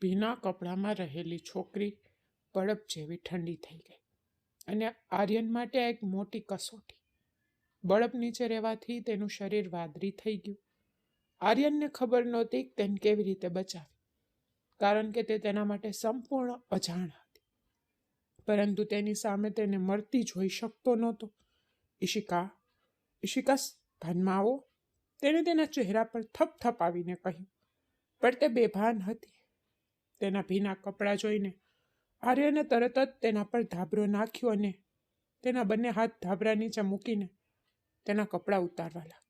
ભીના કપડામાં રહેલી છોકરી બરફ જેવી ઠંડી થઈ ગઈ અને આર્યન માટે એક મોટી કસોટી. બરફ નીચે રહેવાથી તેનું શરીર વાદળી થઈ ગયું. આર્યનને ખબર નહોતી તેને કેવી રીતે બચાવી, કારણ કે તે તેના માટે સંપૂર્ણ અજાણ હતી. પરંતુ તેની સામે તેને મરતી જોઈ શકતો નહોતો. ઈશિકા, ઈશિકા, ભાનમાં આવો, તેણે તેના ચહેરા પર થપથપાવીને કહ્યું. પણ તે બેભાન હતી. તેના ભીના કપડાં જોઈને આર્યને તરત જ તેના પર ધાબરો નાખ્યો અને તેના બંને હાથ ધાબરા નીચે મૂકીને તેના કપડાં ઉતારવા લાગ્યો.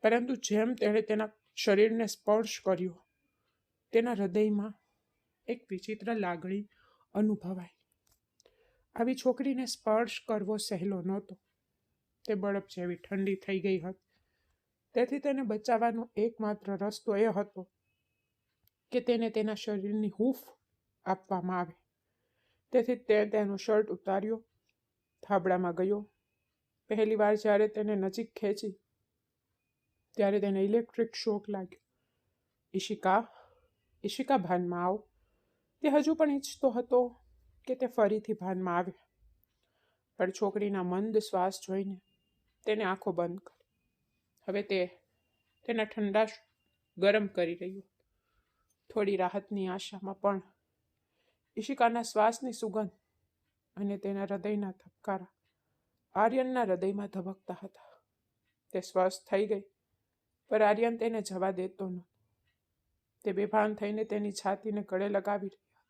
પરંતુ જેમ તેણે તેના શરીરને સ્પર્શ કર્યો, તેના હૃદયમાં એક વિચિત્ર લાગણી અનુભવાઈ. આવી છોકરીને સ્પર્શ કરવો સહેલો નહોતો. તે બરફ જેવી ઠંડી થઈ ગઈ હતી. તેથી તેને બચાવવાનો એકમાત્ર રસ્તો એ હતો કે તેને તેના શરીરની હૂંફ આપવામાં આવે. તેથી તે તેનો શર્ટ ઉતાર્યો, ધાબળામાં ગયો. પહેલી વાર જ્યારે તેને નજીક ખેંચી ત્યારે તેને ઇલેક્ટ્રિક શોક લાગ્યો. ઈશિકા, ઈશિકા, ભાનમાં આવ. તે હજુ પણ ઈચ્છતો હતો કે તે ફરીથી ભાનમાં આવે, પણ છોકરીના મંદ શ્વાસ જોઈને તેને આંખો બંધ કરી. હવે તે તેના ઠંડા ગરમ કરી રહ્યો. થોડી રાહતની આશામાં પણ ઈશિકાના શ્વાસની સુગંધ અને તેના હૃદયના ધબકારા આર્યનના હૃદયમાં ધબકતા હતા. તે સ્વસ્થ થઈ ગઈ, પર આર્યન તેને જવા દેતો નહોતો. તે બેભાન થઈને તેની છાતીને ગળે લગાવી રહી હતી.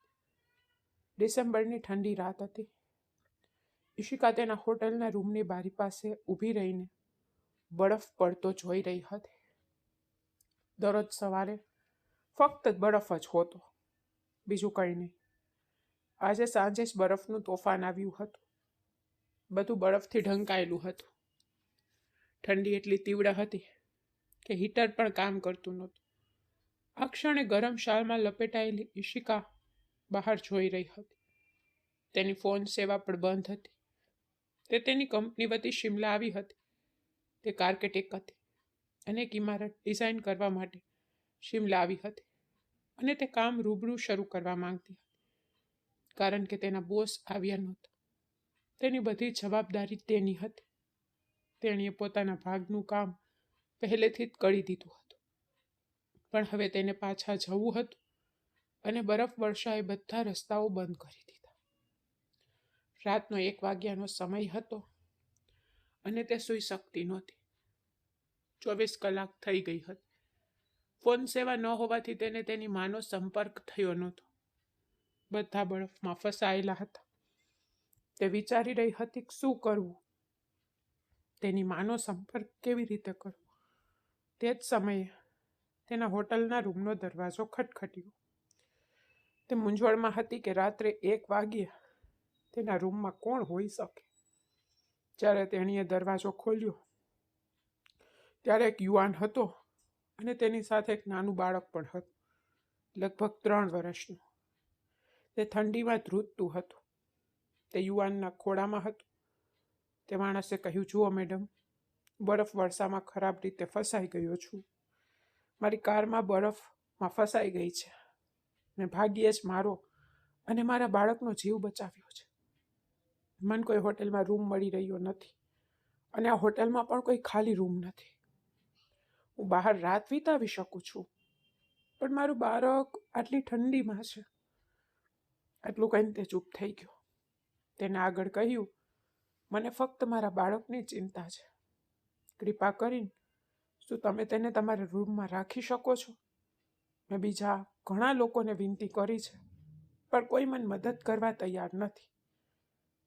ડિસેમ્બરની ઠંડી રાત હતી. ઈશિકા તેના હોટલના રૂમની બારી પાસે ઊભી રહીને બરફ પડતો જોઈ રહી હતી. દરરોજ સવારે ફક્ત બરફ જ હોતો, બીજું કંઈ નહીં. આજે સાંજે જ બરફનું તોફાન આવ્યું હતું. બધું બરફથી ઢંકાયેલું હતું. ઠંડી એટલી તીવ્ર હતી કે હીટર પણ કામ કરતું નહોતું. આ ક્ષણે ગરમ શાલમાં લપેટાયેલી ઈશિકા બહાર જોઈ રહી હતી. તેની ફોન સેવા પણ બંધ હતી. તે તેની કંપની વતી શિમલા આવી હતી. તે આર્કિટેક્ટ હતી અને એક ઇમારત ડિઝાઇન કરવા માટે શિમલા આવી હતી અને તે કામ રૂબરૂ શરૂ કરવા માંગતી હતી, કારણ કે તેના બોસ આવ્યા નહોતા. તેની બધી જવાબદારી તેની હતી. તેણીએ પોતાના ભાગનું કામ પહેલેથી જ કરી દીધું હતું, પણ હવે તેને પાછા જવું હતું અને બરફ વર્ષાએ બધા રસ્તાઓ બંધ કરી દીધા. રાતનો 1 વાગ્યાનો સમય હતો અને તે સૂઈ શકતી નહોતી. 24 કલાક થઈ ગઈ હતી. ફોન સેવા ન હોવાથી તેને તેની માનો સંપર્ક થયો નહોતો. બધા બરફમાં ફસાયેલા હતા. તે વિચારી રહી હતી કે શું કરવું, તેની માનો સંપર્ક કેવી રીતે કરવો. તે જ સમયે તેના હોટલના રૂમનો દરવાજો ખટખટ્યો. તે મૂંઝવણમાં હતી કે રાત્રે 1 વાગ્યે તેના રૂમમાં કોણ હોઈ શકે. જ્યારે તેણીએ દરવાજો ખોલ્યો ત્યારે એક યુવાન હતો અને તેની સાથે એક નાનું બાળક પણ હતું, લગભગ 3 વર્ષનું. તે ઠંડીમાં ધ્રુજતું હતું. તે યુવાનના ખોળામાં હતું. તે માણસે કહ્યું, જુઓ મેડમ, બરફ વર્ષામાં ખરાબ રીતે ફસાઈ ગયો છું. મારી કારમાં બરફમાં ફસાઈ ગઈ છે. મેં ભાગ્યે જ મારો અને મારા બાળકનો જીવ બચાવ્યો છે. મને કોઈ હોટલમાં રૂમ મળી રહ્યો નથી અને આ હોટલમાં પણ કોઈ ખાલી રૂમ નથી. હું બહાર રાત વિતાવી શકું છું, પણ મારું બાળક આટલી ઠંડીમાં છે. આટલું કહીને તે ચૂપ થઈ ગયો. તેને આગળ કહ્યું, મને ફક્ત મારા બાળકની ચિંતા છે. કૃપા કરીને શું તમે તેને તમારા રૂમમાં રાખી શકો છો? મેં બીજા ઘણા લોકોને વિનંતી કરી છે, પણ કોઈ મને મદદ કરવા તૈયાર નથી.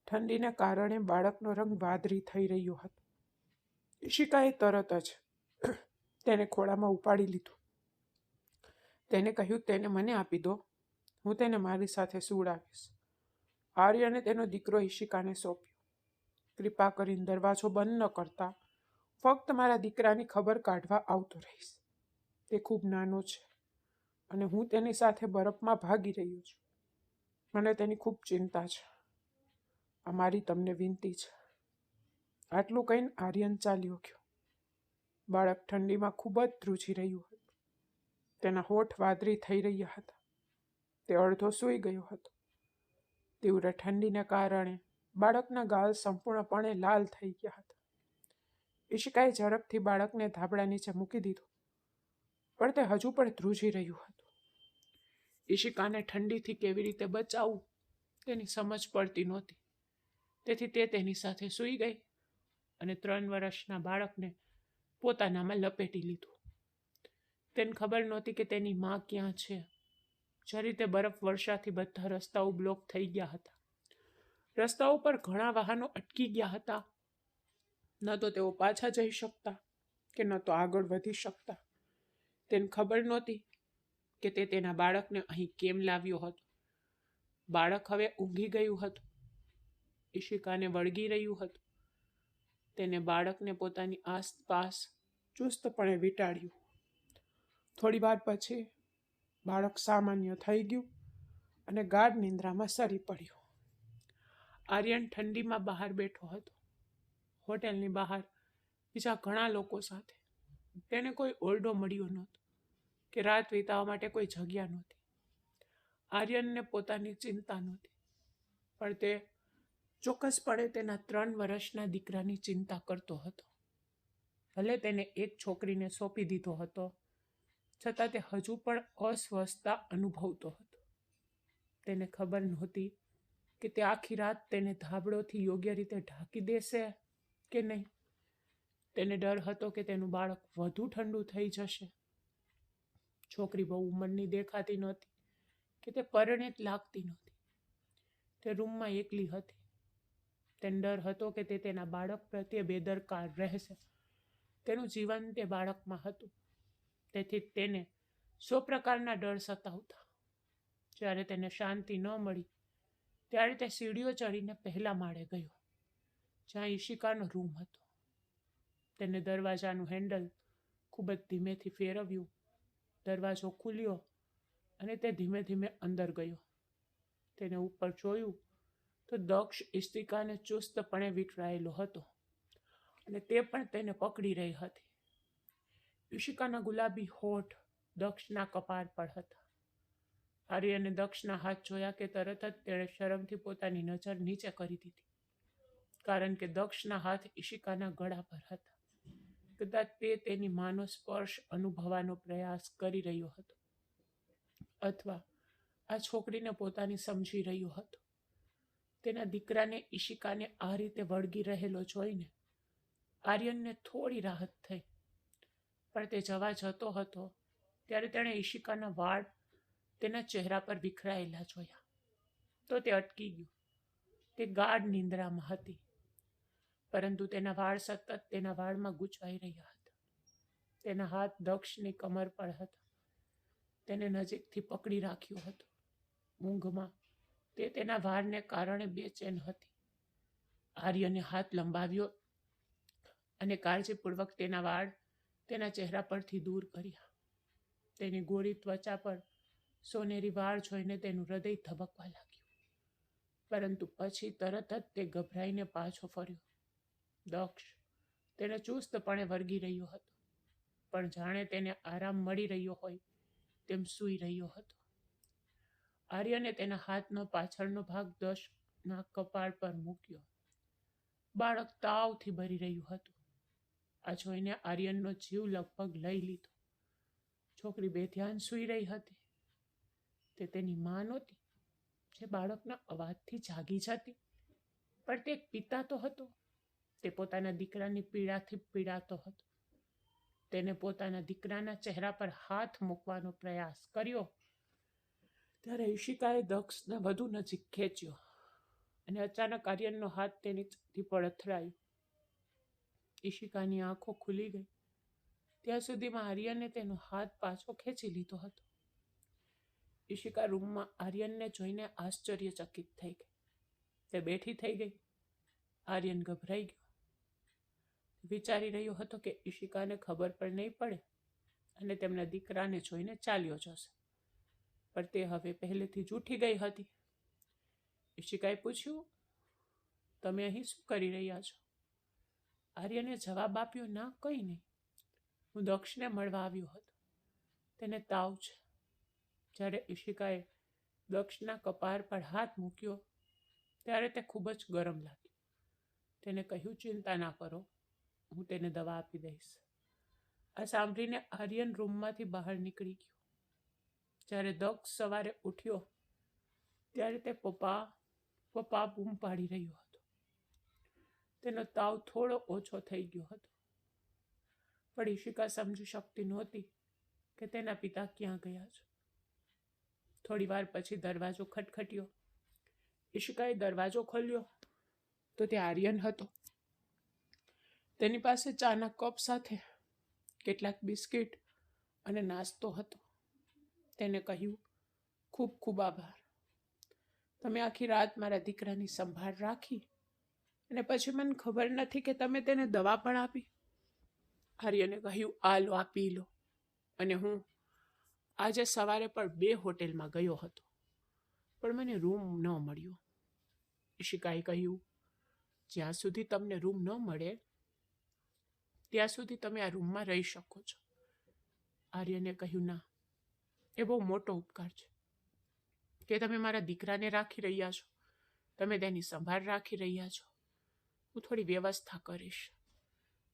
ઠંડીને કારણે બાળકનો રંગ વાદળી થઈ રહ્યો હતો. ઈશિકાએ તરત જ તેને ખોળામાં ઉપાડી લીધું. તેને કહ્યું, તેને મને આપી દો, હું તેને મારી સાથે સુવડાવીશ. આર્યને તેનો દીકરો ઈશિકાને સોંપ્યો. કૃપા કરીને દરવાજો બંધ ન કરતા. ફક્ત મારા દીકરાની ખબર કાઢવા આવતો રહીશ. તે ખૂબ નાનો છે અને હું તેની સાથે બરફમાં ભાગી રહ્યો છું. મને તેની ખૂબ ચિંતા છે. અમારી તમને વિનંતી છે. આટલું કહીને આર્યન ચાલ્યો ગયો. બાળક ઠંડીમાં ખૂબ જ ધ્રુજી રહ્યું હતું. તેના હોઠ વાદળી થઈ રહ્યા હતા. તે અડધો સૂઈ ગયો હતો. તીવ્ર ઠંડીને કારણે બાળકના ગાલ સંપૂર્ણપણે લાલ થઈ ગયા હતા. ઈશિકાએ ઝડપથી બાળકને ધાબળા નીચે મૂકી દીધું, પણ તે હજુ પણ ધ્રુજી રહ્યું હતું. ઈશિકાને ઠંડીથી કેવી રીતે બચાવવું તેની સમજ પડતી નહોતી. તેથી તે તેની સાથે સૂઈ ગઈ અને 3 વર્ષના બાળકને પોતાનામાં લપેટી લીધું. તેને ખબર નહોતી કે તેની માં ક્યાં છે. જ્યારે તે બરફ વર્ષાથી બધા રસ્તાઓ બ્લોક થઈ ગયા હતા. રસ્તાઓ પર ઘણા વાહનો અટકી ગયા હતા. ન તો તેઓ પાછા જઈ શકતા કે ન તો આગળ વધી શકતા. તેને ખબર નહોતી કે તે તેના બાળકને અહીં કેમ લાવ્યો હતો. બાળક હવે ઊંઘી ગયું હતું. ઈશિકાને વળગી રહ્યું હતું. તેને બાળકને પોતાની આસપાસ ચુસ્તપણે વીંટાળ્યું. થોડી વાર પછી બાળક સામાન્ય થઈ ગયું અને ગાઢ નિંદ્રામાં સરી પડ્યું. આર્યન ઠંડીમાં બહાર બેઠો હતો, હોટેલની બહાર બીજા ઘણા લોકો સાથે. તેને કોઈ ઓરડો મળ્યો નહોતો કે રાત વિતાવવા માટે કોઈ જગ્યા નહોતી. આર્યનને પોતાની ચિંતા નહોતી, પણ તે ચોક્કસપણે તેના 3 વર્ષના દીકરાની ચિંતા કરતો હતો. ભલે તેને એક છોકરીને સોંપી દીધો હતો, છતાં તે હજુ પણ અસ્વસ્થતા અનુભવતો હતો. તેને ખબર નહોતી કે તે આખી રાત તેને ધાબળોથી યોગ્ય રીતે ઢાંકી દેશે કે નહીં. તેને ડર હતો કે તેનું બાળક વધુ ઠંડુ થઈ જશે. છોકરી બહુ ઉંમરની દેખાતી નહોતી કે તે પરિણીત લાગતી નહોતી. તે રૂમમાં એકલી હતી. તેને ડર હતો કે તે તેના બાળક પ્રત્યે બેદરકાર રહેશે. તેનું જીવન તે બાળકમાં હતું. તેથી તેને 100 પ્રકારના ડર સતાવતા. જ્યારે તેને શાંતિ ન મળી ત્યારે તે સીડીઓ ચડીને પહેલા માળે ગયો, જ્યાં ઈશિકાનો રૂમ હતો. તેને દરવાજાનું હેન્ડલ ખૂબ જ ધીમેથી ફેરવ્યું. દરવાજો ખુલ્યો અને તે ધીમે ધીમે અંદર ગયો. તેને ઉપર જોયું તો દક્ષ ઈશિકાને ચુસ્તપણે વીંટળાયેલો હતો અને તે પણ તેને પકડી રહી હતી. ઈશિકાના ગુલાબી હોઠ દક્ષના કપાળ પર હતા. આર્યને દક્ષના હાથ જોયા કે તરત જ તેણે શરમથી પોતાની નજર નીચે કરી દીધી, કારણ કે દક્ષના હાથ ઈશિકાના ગળા પર હતા. કદાચ તે તેની માનો સ્પર્શ અનુભવવાનો પ્રયાસ કરી રહ્યો હતો, અથવા આ છોકરીને પોતાની સમજી રહ્યો હતો. તેના દીકરાને ઈશિકાને આ રીતે વળગી રહેલો જોઈને આર્યનને થોડી રાહત થઈ. પણ તે જવા જતો હતો ત્યારે તેણે ઈશિકાના વાળ તેના ચહેરા પર વિખરાયેલા જોયા. તો તે અટકી ગયો. તે ગાઢ નિંદ્રામાં હતી, પરંતુ તેના વાળ સતત તેના વાળમાં ગૂંચવાઈ રહ્યા હતા. તેના હાથ દક્ષની કમર પર હતા. તેને નજીકથી પકડી રાખ્યો હતો. ઊંઘમાં તે તેના વાળને કારણે બેચેન હતી. આર્યને હાથ લંબાવ્યો અને કાળજીપૂર્વક તેના વાળ તેના ચહેરા પરથી દૂર કર્યા. તેની ગોરી ત્વચા પર સોનેરી વાળ જોઈને તેનું હૃદય ધબકવા લાગ્યું. પરંતુ પછી તરત જ તે ગભરાઈને પાછો ફર્યો. દક્ષ તેને ચુસ્તપણે વળગી રહ્યો હતો, પણ જાણે તેને આરામ મળી રહ્યો હોય તેમ સૂઈ રહ્યો હતો. આર્યને તેના હાથનો પાછળનો ભાગ દક્ષના કપાળ પર મૂક્યો. બાળક તાવથી ભરી રહ્યું હતું. આ જોઈને આર્યનનો જીવ લગભગ લઈ લીધો. છોકરી બેધ્યાન સૂઈ રહી હતી. તે તેની માં નહોતી જે બાળકના અવાજથી જાગી જતી, પણ તે એક પિતા તો હતો. તે પોતાના દીકરાની પીડાથી પીડાતો હતો. તેને પોતાના દીકરાના ચહેરા પર હાથ મૂકવાનો પ્રયાસ કર્યો ત્યારે ઈશિકાએ દક્ષને વધુ નજીક ખેંચ્યો અને અચાનક આર્યનનો હાથ તેની છાતી પર અથડાયો. ઈશિકાની આંખો ખુલી ગઈ. ત્યાં સુધીમાં આર્યને તેનો હાથ પાછો ખેંચી લીધો હતો. ઈશિકા રૂમમાં આર્યનને જોઈને આશ્ચર્યચકિત થઈ ગઈ. તે બેઠી થઈ ગઈ. આર્યન ગભરાઈ ગયો. વિચારી રહ્યો હતો કે ઈશિકાને ખબર પણ નહીં પડે અને તેમના દીકરાને જોઈને ચાલ્યો જશે, પણ તે હવે પહેલેથી જ ઉઠી ગઈ હતી. ઈશિકાએ પૂછ્યું, તમે અહીં શું કરી રહ્યા છો? આર્યને જવાબ આપ્યો, ના, કંઈ નહીં. હું દક્ષને મળવા આવ્યો હતો. તેને તાવ છે. જ્યારે ઈશિકાએ દક્ષના કપાળ પર હાથ મૂક્યો ત્યારે તે ખૂબ જ ગરમ લાગ્યું. તેને કહ્યું, ચિંતા ના કરો, હું તેને દવા આપી દઈશ. આ સાંભળીને આર્યન રૂમમાંથી બહાર નીકળી ગયો. જ્યારે દક્ષ સવારે ઉઠ્યો ત્યારે તે પપ્પા પપ્પા બૂમ પાડી રહ્યો હતો. તેનો તાવ થોડો ઓછો થઈ ગયો હતો, પણ ઈશિકા સમજી શકતી નહોતી કે તેના પિતા ક્યાં ગયા છે. થોડી વાર પછી દરવાજો ખટખટ્યો. ઈશિકાએ દરવાજો ખોલ્યો તો તે આર્યન હતો. તેની પાસે ચાના કપ સાથે કેટલાક બિસ્કિટ અને નાસ્તો હતો. તેને કહ્યું, ખૂબ ખૂબ આભાર. તમે આખી રાત મારા દીકરાની સંભાળ રાખી અને પછી મને ખબર નથી કે તમે તેને દવા પણ આપી. આર્યને કહ્યું, આ લો, આ પી લો. અને હું આજે સવારે પણ 2 હોટેલમાં ગયો હતો, પણ મને રૂમ ન મળ્યો. ઈશિકાએ કહ્યું, જ્યાં સુધી તમને રૂમ ન મળે ત્યાં સુધી તમે આ રૂમમાં રહી શકો છો. આર્યને કહ્યું, ના, એ બહુ મોટો ઉપકાર છે કે તમે મારા દીકરાને રાખી રહ્યા છો, તમે તેની સંભાળ રાખી રહ્યા છો. હું થોડી વ્યવસ્થા કરીશ.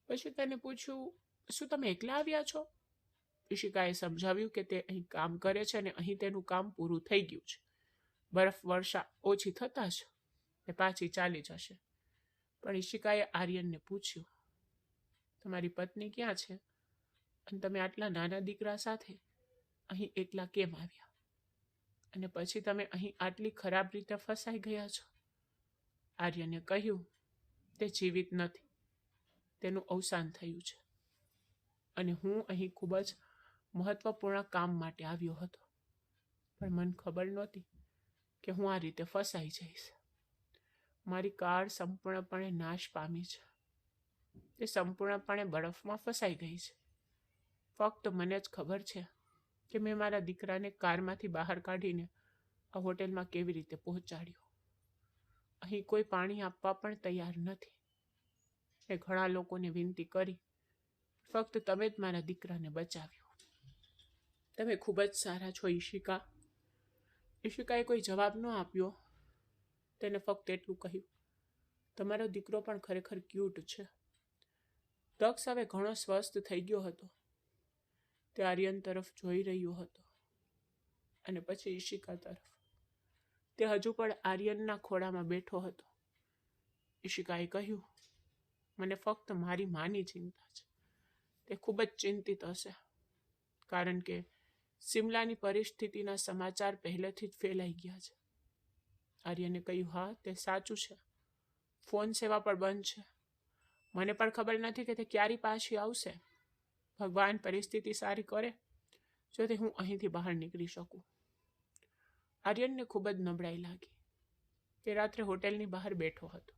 પછી તેને પૂછ્યું, શું તમે એકલા આવ્યા છો? ઈશિકાએ સમજાવ્યું કે તે અહીં કામ કરે છે અને અહીં તેનું કામ પૂરું થઈ ગયું છે. બરફ વર્ષા ઓછી થતાં જ તે પાછી ચાલી જશે. પણ ઈશિકાએ આર્યનને પૂછ્યું, તમારી પત્ની ક્યાં છે અને તમે આટલા નાના દીકરા સાથે અહીં એકલા કેમ આવ્યા? અને પછી તમે અહીં આટલી ખરાબ રીતે ફસાઈ ગયા છો? આર્યને કહ્યું, તે જીવિત નથી, તેનું અવસાન થયું છે અને હું અહીં ખૂબ જ મહત્વપૂર્ણ કામ માટે આવ્યો હતો, પણ મને ખબર નહોતી કે હું આ રીતે ફસાઈ જઈશ. મારી કાર સંપૂર્ણપણે નાશ પામી છે. તે સંપૂર્ણપણે બરફમાં ફસાઈ ગઈ છે. ફક્ત મને જ ખબર છે કે મેં મારા દીકરાને કારમાંથી બહાર કાઢીને આ હોટેલમાં કેવી રીતે પહોંચાડ્યો. અહીં કોઈ પાણી આપવા પણ તૈયાર નથી. મેં ઘણા લોકોને વિનંતી કરી, ફક્ત તમે જ મારા દીકરાને બચાવ્યો. તમે ખૂબ જ સારા છો, ઈશિકા. ઈશિકાએ કોઈ જવાબ ન આપ્યો. તેને ફક્ત એટલું કહ્યું, તમારો દીકરો પણ ખરેખર ક્યુટ છે. દક્ષ હવે ઘણો સ્વસ્થ થઈ ગયો હતો. તે આર્યન તરફ જોઈ રહ્યો હતો અને પછી ઈશિકા તરફ. તે હજુ પણ આર્યનના ખોળામાં બેઠો હતો. ઈશિકાએ કહ્યું, મને ફક્ત મારી માની ચિંતા છે. તે ખૂબ જ ચિંતિત હશે, કારણ કે સિમલાની પરિસ્થિતિના સમાચાર પહેલેથી જ ફેલાઈ ગયા છે. આર્યને કહ્યું, હા, તે સાચું છે. ફોન સેવા પણ બંધ છે. મને પણ ખબર નથી કે તે ક્યારે પાછી આવશે. ભગવાન પરિસ્થિતિ સારી કરે જોથી હું અહીંથી બહાર નીકળી શકું. આર્યનને ખૂબ જ નબળાઈ લાગી. તે રાત્રે હોટેલની બહાર બેઠો હતો.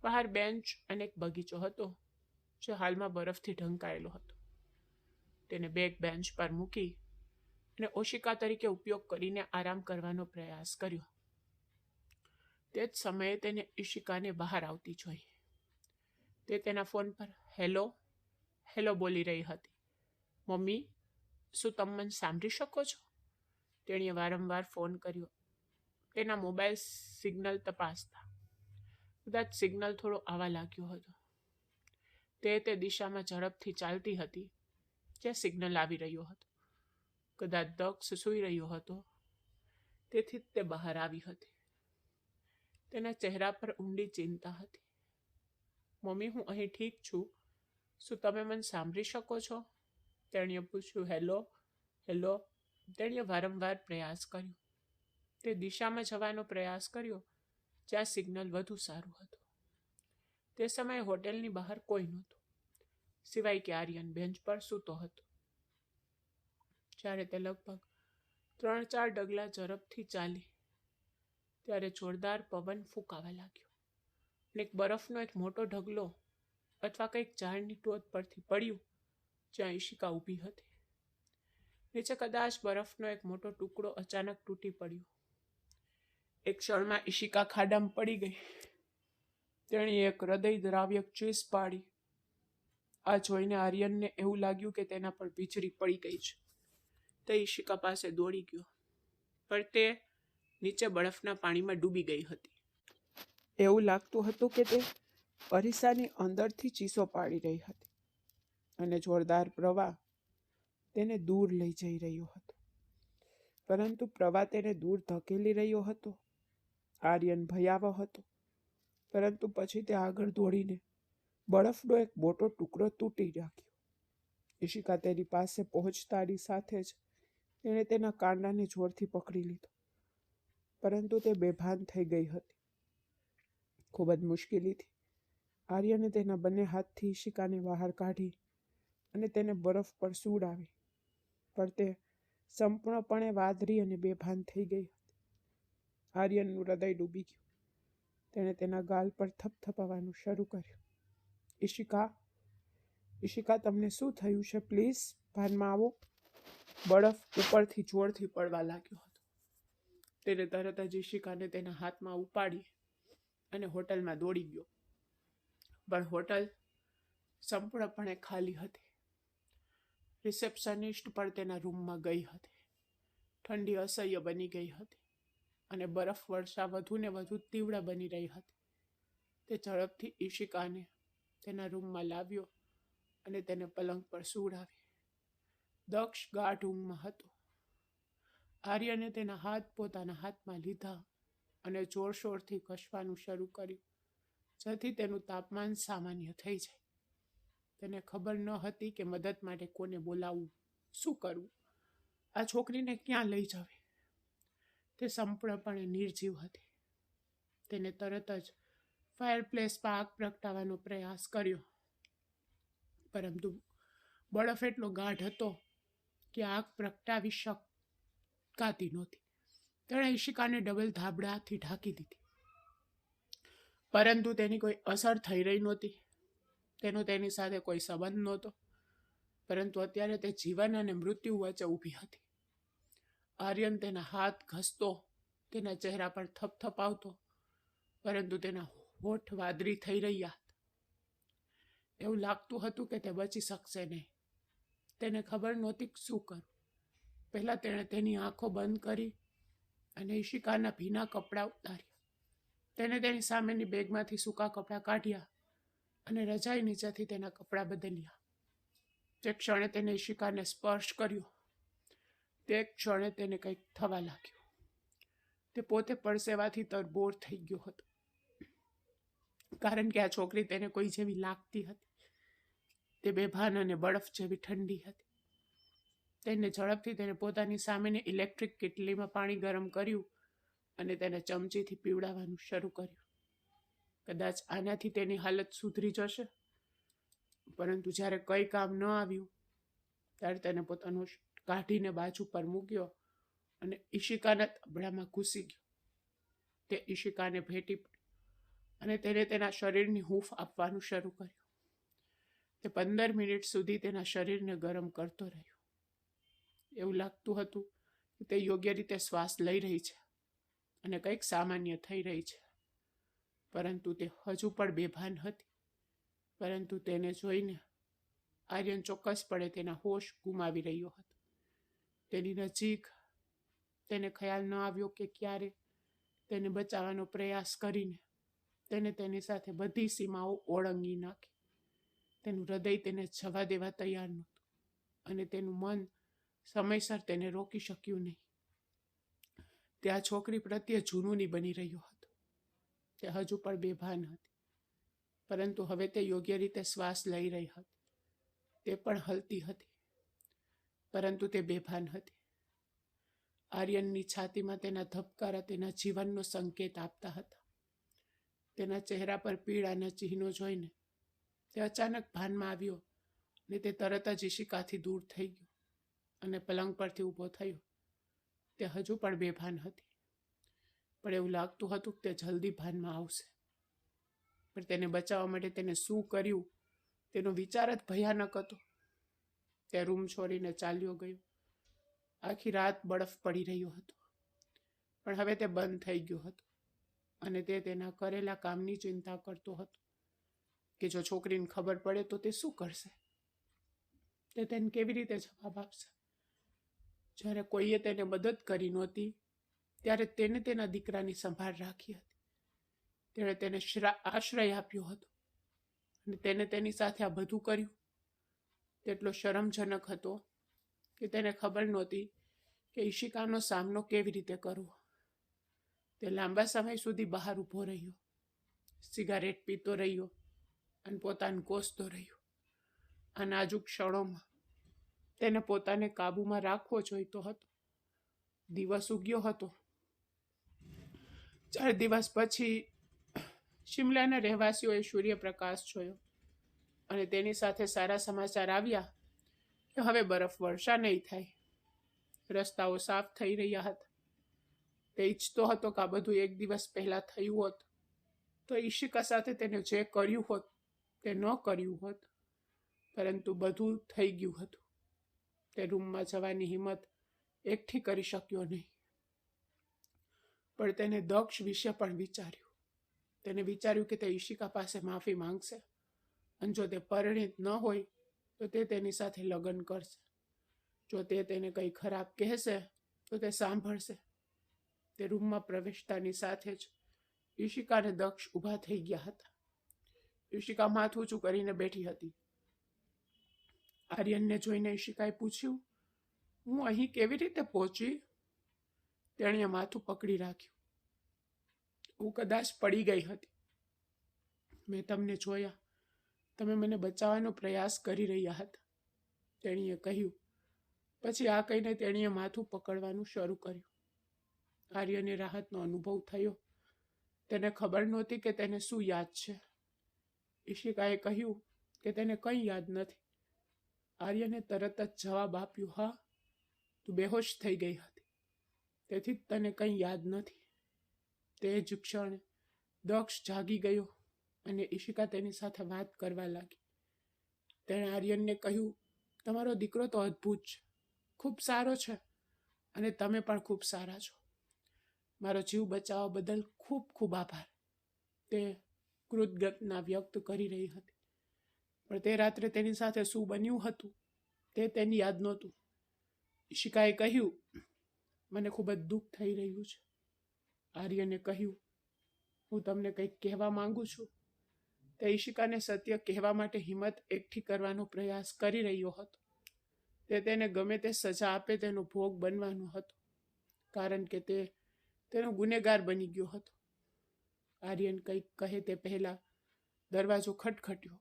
બહાર બેન્ચ અને એક બગીચો હતો જે હાલમાં બરફથી ઢંકાયેલો હતો. તેને બેગ બેન્ચ પર મૂકી અને ઓશિકા તરીકે ઉપયોગ કરીને આરામ કરવાનો પ્રયાસ કર્યો. તે જ સમયે તેને ઈશિકાને બહાર આવતી જોઈ. તે તેના ફોન પર હેલો હેલો બોલી રહી હતી. મમ્મી, શું તમે મને સાંભળી શકો છો? તેણીએ વારંવાર ફોન કર્યો, તેના મોબાઈલ સિગ્નલ તપાસતા. કદાચ સિગ્નલ થોડો આવવા લાગ્યો હતો. તે દિશામાં ઝડપથી ચાલતી હતી જ્યાં સિગ્નલ આવી રહ્યો હતો. કદાચ દક્ષ સૂઈ રહ્યો હતો, તેથી જ તે બહાર આવી હતી. તેના ચહેરા પર ઊંડી ચિંતા હતી. મમ્મી, હું અહીં ઠીક છું. શું તમે મને સાંભળી શકો છો? તેણીએ પૂછ્યું. Hello hello. તેણીએ વારંવાર પ્રયાસ કર્યો. તે દિશામાં જવાનો પ્રયાસ કર્યો જ્યાં સિગ્નલ વધુ સારું હતું. તે સમયે હોટેલની બહાર કોઈ નહોતું, સિવાય કે આર્યન બેન્ચ પર સૂતો હતો. જ્યારે તે લગભગ 3-4 ડગલા ઝડપથી ચાલી ત્યારે જોરદાર પવન ફૂંકાવા લાગ્યો અને બરફનો એક મોટો ઢગલો અથવા કંઈક ઝાડની ટોચ પરથી પડ્યું જ્યાં ઈશિકા ઊભી હતી. નીચે કદાચ બરફનો એક મોટો ટુકડો અચાનક તૂટી પડ્યો. એક ક્ષણમાં ઈશિકા ખાડામાં પડી ગઈ. તેણીએ એક હૃદયદ્રાવ્ય ચીસ પાડી. આ જોઈને આર્યનને એવું લાગ્યું કે તેના પર વીજળી પડી ગઈ છે. તે ઈશિકા પાસે દોડી ગયો, પણ તે નીચે બરફના પાણીમાં ડૂબી ગઈ હતી. એવું લાગતું હતું કે તે અરીસાની અંદરથી ચીસો પાડી રહી હતી અને જોરદાર પ્રવાહ તેને દૂર લઈ જઈ રહ્યો હતો. પરંતુ પ્રવાહ તેને દૂર ધકેલી રહ્યો હતો. આર્યન ભયાવહ હતો, પરંતુ પછી તે આગળ દોડીને બરફનો એક મોટો ટુકડો તૂટી નાખ્યો. ઈશિકા તેની પાસે પહોંચતાની સાથે જ તેણે તેના કાંડાને જોરથી પકડી લીધો, પરંતુ તે બેભાન થઈ ગઈ હતી. ખૂબ જ મુશ્કેલીથી આર્યને તેના બંને હાથથી ઈશિકાને બહાર કાઢી અને તેને બરફ પર સુવડાવી, પણ તે સંપૂર્ણપણે વાદળી અને બેભાન થઈ ગઈ હતી. આર્યનનું હૃદય ડૂબી ગયું. તેણે તેના ગાલ પર થપથપાવવાનું શરૂ કર્યું. ઈશિકા, ઈશિકા, તમને શું થયું છે? પ્લીઝ ભાનમાં આવો. બરફ ઉપરથી જોરથી પડવા લાગ્યો હતો. તેને તરત જ ઈશિકાને તેના હાથમાં ઉપાડી અને હોટલમાં દોડી ગયો, પણ હોટલ સંપૂર્ણપણે ખાલી હતી. રિસેપ્શનિસ્ટ પણ તેના રૂમમાં ગઈ હતી. ઠંડી અસહ્ય બની ગઈ હતી અને બરફ વર્ષા વધુ ને વધુ તીવ્ર બની રહી હતી. તે ઝડપથી ઈશિકાને તેના રૂમમાં લાવ્યો અને તેને પલંગ પર સુવડાવી. દક્ષ ગાઢ ઊંઘમાં હતો. આર્યને તેના હાથ પોતાના હાથમાં લીધા અને જોરશોરથી ઘસવાનું શરૂ કર્યું, જેથી તેનું તાપમાન સામાન્ય થઈ જાય. તેને ખબર ન હતી કે મદદ માટે કોને બોલાવવું, શું કરવું, આ છોકરીને ક્યાં લઈ જવી. તે સંપૂર્ણપણે નિર્જીવ હતી. તેને તરત જ ફાયરપ્લેસ પર આગ પ્રગટાવવાનો પ્રયાસ કર્યો, પરંતુ બરફ એટલો ગાઢ હતો કે આગ પ્રગટાવી શકાતી નહોતી. તેણે ઈશિકાને ડબલ ધાબળાથી ઢાંકી દીધી, પરંતુ તેની કોઈ અસર થઈ રહી નહોતી. તેનો તેની સાથે કોઈ સંબંધ નહોતો, પરંતુ અત્યારે તે જીવન અને મૃત્યુ વચ્ચે ઊભી હતી. આર્યન તેના હાથ ઘસતો, તેના ચહેરા પર થપથપાવતો, પરંતુ તેના હોઠ વાદળી થઈ રહ્યા હતા. એવું લાગતું હતું કે તે બચી શકશે નહીં. તેને ખબર નહોતી શું કરવું. પહેલા તેણે તેની આંખો બંધ કરી અને ઈશિકાના ભીના કપડાં ઉતાર્યા. તેને તેની સામેની બેગમાંથી સૂકા કપડાં કાઢ્યા અને રજાઈ નીચેથી તેના કપડાં બદલ્યા. જે ક્ષણે તેને ઈશિકાને સ્પર્શ કર્યો, તે ક્ષણે તેને કંઈક થવા લાગ્યું. તે પોતે પરસેવાથી તરબોળ થઈ ગયો હતો, કારણ કે આ છોકરી તેને કોઈ જેવી લાગતી હતી. તે બેભાન અને બરફ જેવી ઠંડી હતી. તેને ઝડપથી તેને પોતાની સામેની ઇલેક્ટ્રિક કેટલીમાં પાણી ગરમ કર્યું અને તેને ચમચીથી પીવડાવવાનું શરૂ કર્યું. કદાચ આનાથી તેની હાલત સુધરી જશે, પરંતુ જ્યારે કંઈ કામ ન આવ્યું ત્યારે તેને પોતાનો કાઢીને બાજુ પર મૂક્યો અને ઈશિકાના તબડામાં ઘૂસી ગયો. તે ઈશિકાને ભેટી પડ્યો અને તેને તેના શરીરની હૂંફ આપવાનું શરૂ કર્યું. તે 15 મિનિટ સુધી તેના શરીરને ગરમ કરતો રહ્યો. એવું લાગતું હતું કે તે યોગ્ય રીતે શ્વાસ લઈ રહી છે અને કંઈક સામાન્ય થઈ રહી છે, પરંતુ તે હજુ પણ બેભાન હતી. પરંતુ તેને જોઈને આર્યન ચોક્કસપણે તેના હોશ ગુમાવી રહ્યો હતો. તેની નજીક તેને ખ્યાલ ન આવ્યો કે ક્યારે તેને બચાવવાનો પ્રયાસ કરીને તેને તેની સાથે બધી સીમાઓ ઓળંગી નાખી. તેનું હૃદય તેને જવા દેવા તૈયાર નહોતું અને તેનું મન સમયસર તેને રોકી શક્યું નહીં. તે આ છોકરી પ્રત્યે જુનૂની બની રહ્યો હતો. તે હજુ પણ બેભાન હતી, પરંતુ હવે તે યોગ્ય રીતે શ્વાસ લઈ રહી હતી. તે પણ હલતી હતી, પરંતુ તે બેભાન હતી. આર્યનની છાતીમાં તેના ધબકારા તેના જીવનનો સંકેત આપતા હતા. તેના ચહેરા પર પીડાના ચિહ્નો જોઈને તે અચાનક ભાનમાં આવ્યો અને તે તરત જ ઈશિકાથી દૂર થઈ ગયો અને પલંગ પરથી ઊભો થયો. તે હજુ પણ બેભાન હતી, પણ એવું લાગતું હતું કે તે જલ્દી ભાનમાં આવશે. પણ તેને બચાવવા માટે તેને શું કર્યું તેનો વિચાર જ ભયાનક હતો. તે રૂમ છોડીને ચાલ્યો ગયો. આખી રાત બરફ પડી રહ્યો હતો, પણ હવે તે બંધ થઈ ગયો હતો અને તે તેના કરેલા કામની ચિંતા કરતો હતો કે જો છોકરીને ખબર પડે તો તે શું કરશે. તે તેને કેવી રીતે જવાબ આપશે. જ્યારે કોઈએ તેને મદદ કરી નહોતી ત્યારે તેને તેના દીકરાની સંભાળ રાખી હતી. તેણે તેને આશ્રય આપ્યો હતો અને તેને તેની સાથે આ બધું કર્યું. તેટલો શરમજનક હતો કે તેને ખબર નહોતી કે ઈશિકાનો સામનો કેવી રીતે કરવો. તે લાંબા સમય સુધી બહાર ઊભો રહ્યો, સિગારેટ પીતો રહ્યો અને પોતાને કોસતો રહ્યો. આ નાજુક ક્ષણોમાં તેને પોતાને કાબૂમાં રાખવો જોઈતો હતો. દિવસ ઉગ્યો હતો. 4 દિવસ પછી શિમલાના રહેવાસીઓએ સૂર્યપ્રકાશ જોયો અને તેની સાથે સારા સમાચાર આવ્યા કે હવે બરફ વર્ષા નહીં થાય. રસ્તાઓ સાફ થઈ રહ્યા હતા. તે ઈચ્છતો હતો કે આ બધું 1 દિવસ પહેલા થયું હોત તો ઈશિકા સાથે તેને જે કર્યું હોત તે ન કર્યું હોત, પરંતુ બધું થઈ ગયું હતું. તે રૂમમાં જવાની હિંમત એકઠી કરી શક્યો નહીં. પણ તેને દક્ષ વિશે પણ વિચાર્યું. તેને વિચાર્યું કે તે ઈશિકા પાસે માફી માંગશે અને જો તે પરિણીત ન હોય તો તે તેની સાથે લગ્ન કરશે. જો તે તેને કંઈ ખરાબ કહેશે તો તે સાંભળશે. તે રૂમમાં પ્રવેશતાની સાથે જ ઈશિકા અને દક્ષ ઊભા થઈ ગયા હતા. ઈશિકા માથું ઊંચું કરીને બેઠી હતી. આર્યનને જોઈને ઈશિકાએ પૂછ્યું, હું અહીં કેવી રીતે પહોંચી? તેણીએ માથું પકડી રાખ્યું. હું કદાચ પડી ગઈ હતી. મેં તમને જોયા. તમે મને બચાવવાનો પ્રયાસ કરી રહ્યા હતા, તેણીએ કહ્યું. પછી આ કહીને તેણીએ માથું પકડવાનું શરૂ કર્યું. આર્યને રાહતનો અનુભવ થયો. તેને ખબર નહોતી કે તેને શું યાદ છે. ઈશિકાએ કહ્યું કે તેને કંઈ યાદ નથી. આર્યને તરત જ જવાબ આપ્યો, હા, તું બેહોશ થઈ ગઈ હતી, તેથી તને કંઈ યાદ નથી. તે જ ક્ષણે દક્ષ જાગી ગયો અને ઈશિકા તેની સાથે વાત કરવા લાગી. તેણે આર્યનને કહ્યું, તમારો દીકરો તો અદ્ભુત છે, ખૂબ સારો છે અને તમે પણ ખૂબ સારા છો. મારો જીવ બચાવવા બદલ ખૂબ ખૂબ આભાર. તે કૃતજ્ઞતા વ્યક્ત કરી રહી હતી. પણ તે રાત્રે તેની સાથે શું બન્યું હતું તે તેની યાદ નહોતું. ઈશિકાએ કહ્યું, મને ખૂબ જ દુઃખ થઈ રહ્યું છે. આર્યને કહ્યું, હું તમને કંઈક કહેવા માંગુ છું. તે ઈશિકાને સત્ય કહેવા માટે હિંમત એકઠી કરવાનો પ્રયાસ કરી રહ્યો હતો. તે તેને ગમે તે સજા આપે તેનો ભોગ બનવાનો હતો, કારણ કે તે તેનો ગુનેગાર બની ગયો હતો. આર્યન કંઈક કહે તે પહેલા દરવાજો ખટખટ્યો.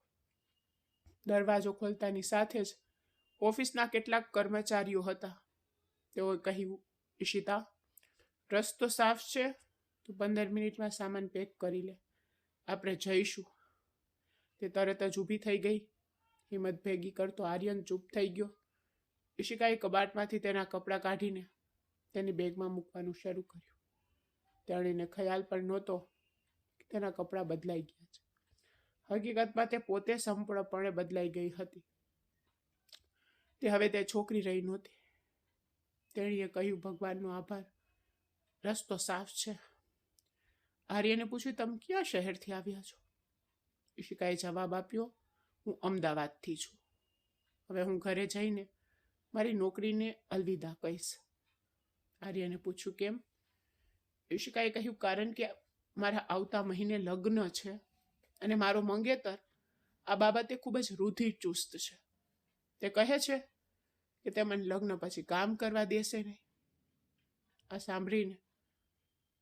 દરવાજો ખોલતાની સાથે જ ઓફિસના કેટલાક કર્મચારીઓ હતા. તેઓએ કહ્યું, ઈશિતા, રસ્તો સાફ છે, તું 15 મિનિટમાં સામાન પેક કરી લે, આપણે જઈશું. તે તરત જ ઊભી થઈ ગઈ. હિંમત ભેગી કરતો આર્યન ચૂપ થઈ ગયો. ઈશિકાએ કબાટમાંથી તેના કપડાં કાઢીને તેની બેગમાં મૂકવાનું શરૂ કર્યું. તેણીને ખ્યાલ પણ નહોતો કે તેના કપડાં બદલાઈ ગયા છે. હકીકતમાં તે પોતે સંપૂર્ણપણે બદલાઈ ગઈ હતી. તે હવે તે છોકરી રહી નહોતી. તેણીએ કહ્યું, ભગવાનનો આભાર, રસ્તો સાફ છે. આર્યને પૂછ્યું, તમે કયા શહેરથી આવ્યા છો? ઈશિકાએ જવાબ આપ્યો, હું અમદાવાદથી છું. હવે હું ઘરે જઈને મારી નોકરીને અલવિદા કહીશ. આર્યને પૂછ્યું, કેમ? ઈશિકાએ કહ્યું, કારણ કે મારા આવતા મહિને લગ્ન છે અને મારો મંગેતર આ બાબતે ખૂબ જ રૂઢિચુસ્ત છે. તે કહે છે કે તે મને લગ્ન પછી કામ કરવા દેશે નહીં. આ સાંભળીને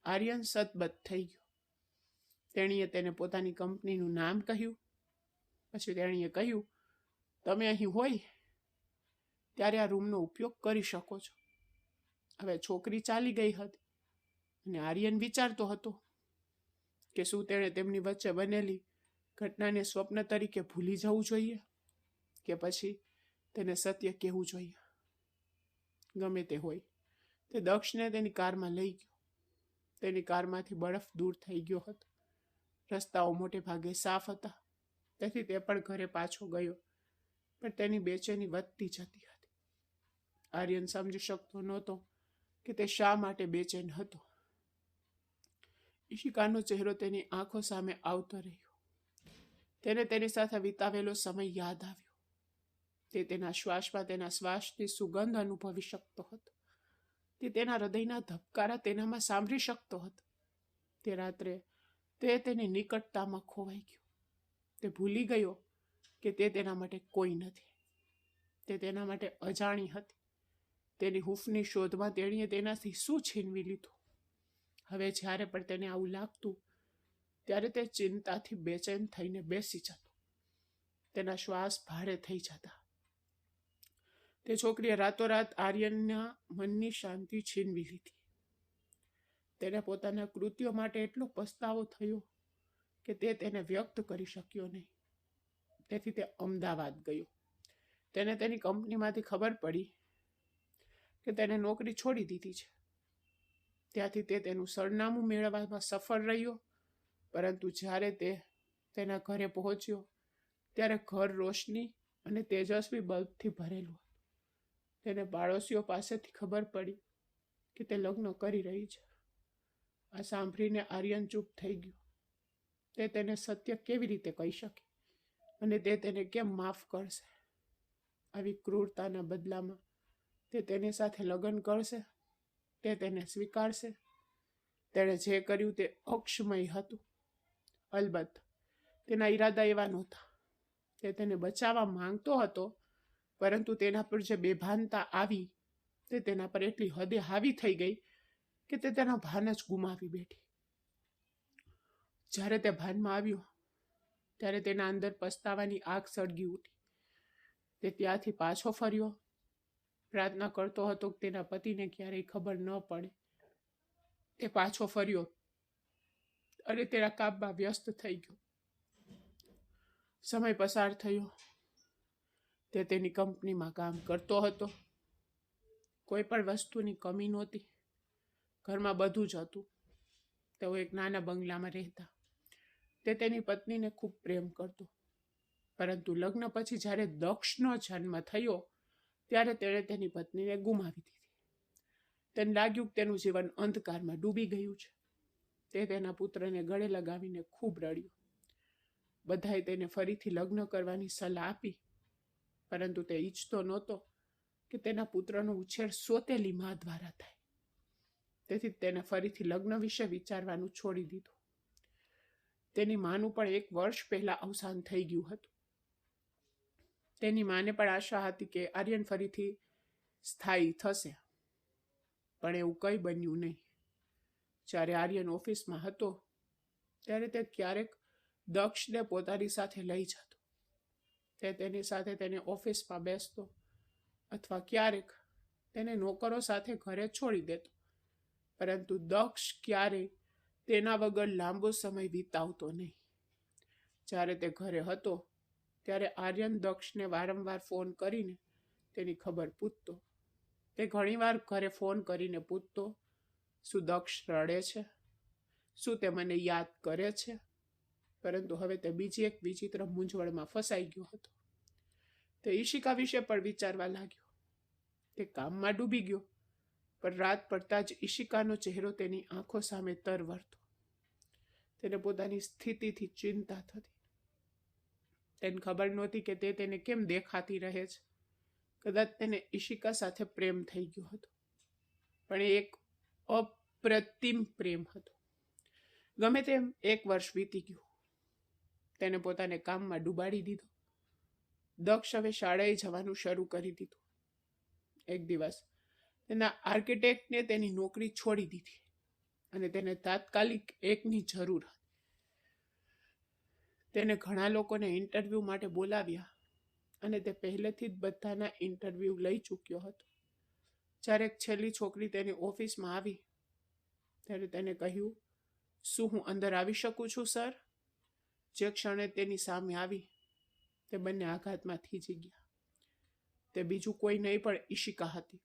આર્યન સતબત થઈ ગયો. તેણીએ તેને પોતાની કંપનીનું નામ કહ્યું. પછી તેણીએ કહ્યું, તમે અહીં હોય ત્યારે આ રૂમનો ઉપયોગ કરી શકો છો. હવે છોકરી ચાલી ગઈ હતી અને આર્યન વિચારતો હતો કે શું તેણે તેમની વચ્ચે બનેલી ઘટનાને સ્વપ્ન તરીકે ભૂલી જવું જોઈએ કે પછી તેને સત્ય કહેવું જોઈએ. ગમે તે હોય, તે દક્ષને તેની કારમાં લઈ ગયો. તેની કારમાંથી બરફ દૂર થઈ ગયો હતો. રસ્તાઓ મોટે ભાગે સાફ હતા, તેથી તે પણ ઘરે પાછો ગયો, પણ તેની બેચેની વધતી જતી હતી. આર્યન સમજી શકતો નહોતો કે તે શા માટે બેચેન હતો. ઈશિકાનો ચહેરો તેની આંખો સામે આવતો રહ્યો. તેને તેની સાથે વિતાવેલો સમય યાદ આવ્યો. તે તેના શ્વાસમાં તેના શ્વાસની સુગંધ અનુભવી શકતો હતો. તે તેના હૃદયના ધબકારા તેનામાં સાંભળી શકતો હતો. તે રાત્રે તે તેની નિકટતામાં ખોવાઈ ગયો. તે ભૂલી ગયો કે તે તેના માટે કોઈ નથી. તે તેના માટે અજાણી હતી. તેની હૂંફની શોધમાં તેણીએ તેનાથી શું છીનવી લીધું. હવે જ્યારે પણ તેને આવું લાગતું ત્યારે તે ચિંતાથી બેચેન થઈને બેસી જતો. તેના શ્વાસ ભારે થઈ જતા. તે છોકરીએ રાતોરાત આર્યનના મનની શાંતિ છીનવી લીધી. તેને પોતાના કૃત્યો માટે એટલો પસ્તાવો થયો કે તે તેને વ્યક્ત કરી શક્યો નહીં. તેથી તે અમદાવાદ ગયો. તેને તેની કંપનીમાંથી ખબર પડી કે તેને નોકરી છોડી દીધી છે. ત્યાંથી તે તેનું સરનામું મેળવવામાં સફળ રહ્યો, પરંતુ જ્યારે તે તેના ઘરે પહોંચ્યો ત્યારે ઘર રોશની અને તેજસ્વી બલ્બથી ભરેલું હતું. તેને પાડોશીઓ પાસેથી ખબર પડી કે તે લગ્ન કરી રહી છે. આ સાંભળીને આર્યન ચૂપ થઈ ગયો. તે તેને સત્ય કેવી રીતે કહી શકે અને તે તેને કેમ માફ કરશે? આવી ક્રૂરતાના બદલામાં તે તેની સાથે લગ્ન કરશે? તે તેને સ્વીકારશે? તેણે જે કર્યું તે અક્ષમય હતું. અલબત્ત તેના ઈરાદા એવા નહોતા. તે તેને બચાવવા માંગતો હતો, પરંતુ તેના પર જે બેભાનતા આવી તે તેના પર એટલી હદે હાવી થઈ ગઈ કે તે તેના ભાન જ ગુમાવી બેઠી. જ્યારે તે ભાનમાં આવ્યો ત્યારે તેના અંદર પસ્તાવાની આગ સળગી ઉઠી. તે ત્યાંથી પાછો ફર્યો. પ્રાર્થના કરતો હતો કે તેના પતિને ક્યારેય ખબર ન પડે. તે પાછો ફર્યો અને તેના કામમાં વ્યસ્ત થઈ ગયો. સમય પસાર થયો. તે તેની કંપનીમાં કામ કરતો હતો. કોઈ પણ વસ્તુની કમી નહોતી. ઘરમાં બધું જ હતું. તેઓ એક નાના બંગલામાં રહેતા. તે તેની પત્નીને ખૂબ પ્રેમ કરતો, પરંતુ લગ્ન પછી જ્યારે દક્ષનો જન્મ થયો ત્યારે તેણે તેની પત્નીને ગુમાવી દીધી. તેને લાગ્યું કે તેનું જીવન અંધકારમાં ડૂબી ગયું છે. તે તેના પુત્રને ગળે લગાવીને ખૂબ રડ્યો. બધાએ તેને ફરીથી લગ્ન કરવાની સલાહ આપી, પરંતુ તે ઈચ્છતો નહોતો કે તેના પુત્રનો ઉછેર સોતેલી મા દ્વારા થાય. તેથી તેને ફરીથી લગ્ન વિશે વિચારવાનું છોડી દીધું. તેની માનું પણ 1 વર્ષ પહેલા અવસાન થઈ ગયું હતું. તેની માને પણ આશા હતી કે આર્યન ફરીથી સ્થાયી થશે, પણ એવું કંઈ બન્યું નહીં. જ્યારે આર્યન ઓફિસમાં હતો ત્યારે તે ક્યારેક દક્ષને પોતાની સાથે લઈ જતો. તે તેની સાથે તેને ઓફિસમાં બેસતો અથવા ક્યારેક તેને નોકરો સાથે ઘરે છોડી દેતો, પરંતુ દક્ષ ક્યારેય તેના વગર લાંબો સમય વિતાવતો નહીં. જ્યારે તે ઘરે હતો ત્યારે આર્યન દક્ષને વારંવાર ફોન કરીને તેની ખબર પૂછતો. તે ઘણીવાર ઘરે ફોન કરીને પૂછતો, શું દક્ષ રડે છે? શું તે મને યાદ કરે છે? પરંતુ હવે તે બીજી એક વિચિત્ર મૂંઝવણમાં ફસાઈ ગયો હતો. તે ઈશિકા વિશે પણ વિચારવા લાગ્યો. તે કામમાં ડૂબી ગયો, પણ રાત પડતા જ ઈશિકાનો ચહેરો તેની આંખો સામે તરવરતો. તેને પોતાની સ્થિતિથી ચિંતા થતી. તેને ખબર નહોતી કે તે તેને કેમ દેખાતી રહે છે. કદાચ તેને ઈશિકા સાથે પ્રેમ થઈ ગયો હતો, પણ એ એક અપ્રતિમ પ્રેમ હતો. ગમે તેમ 1 વર્ષ વીતી ગયું. તેને પોતાને કામમાં ડૂબાડી દીધો. દક્ષ હવે શાળાએ જવાનું શરૂ કરી દીધું. એક દિવસ તેના આર્કિટેક્ટને તેની નોકરી છોડી દીધી અને તેને તાત્કાલિક એકની જરૂર હતી. તેને ઘણા લોકોને ઇન્ટરવ્યૂ માટે બોલાવ્યા અને તે પહેલેથી જ બધાના ઇન્ટરવ્યૂ લઈ ચૂક્યો હતો. જ્યારે એક છેલ્લી છોકરી તેની ઓફિસમાં આવી ત્યારે તેને કહ્યું, શું હું અંદર આવી શકું છું સર? જે ક્ષણે તેની સામે આવી તે બંને આઘાતમાં થીજી ગયા. તે બીજું કોઈ નહીં પણ ઈશિકા હતી,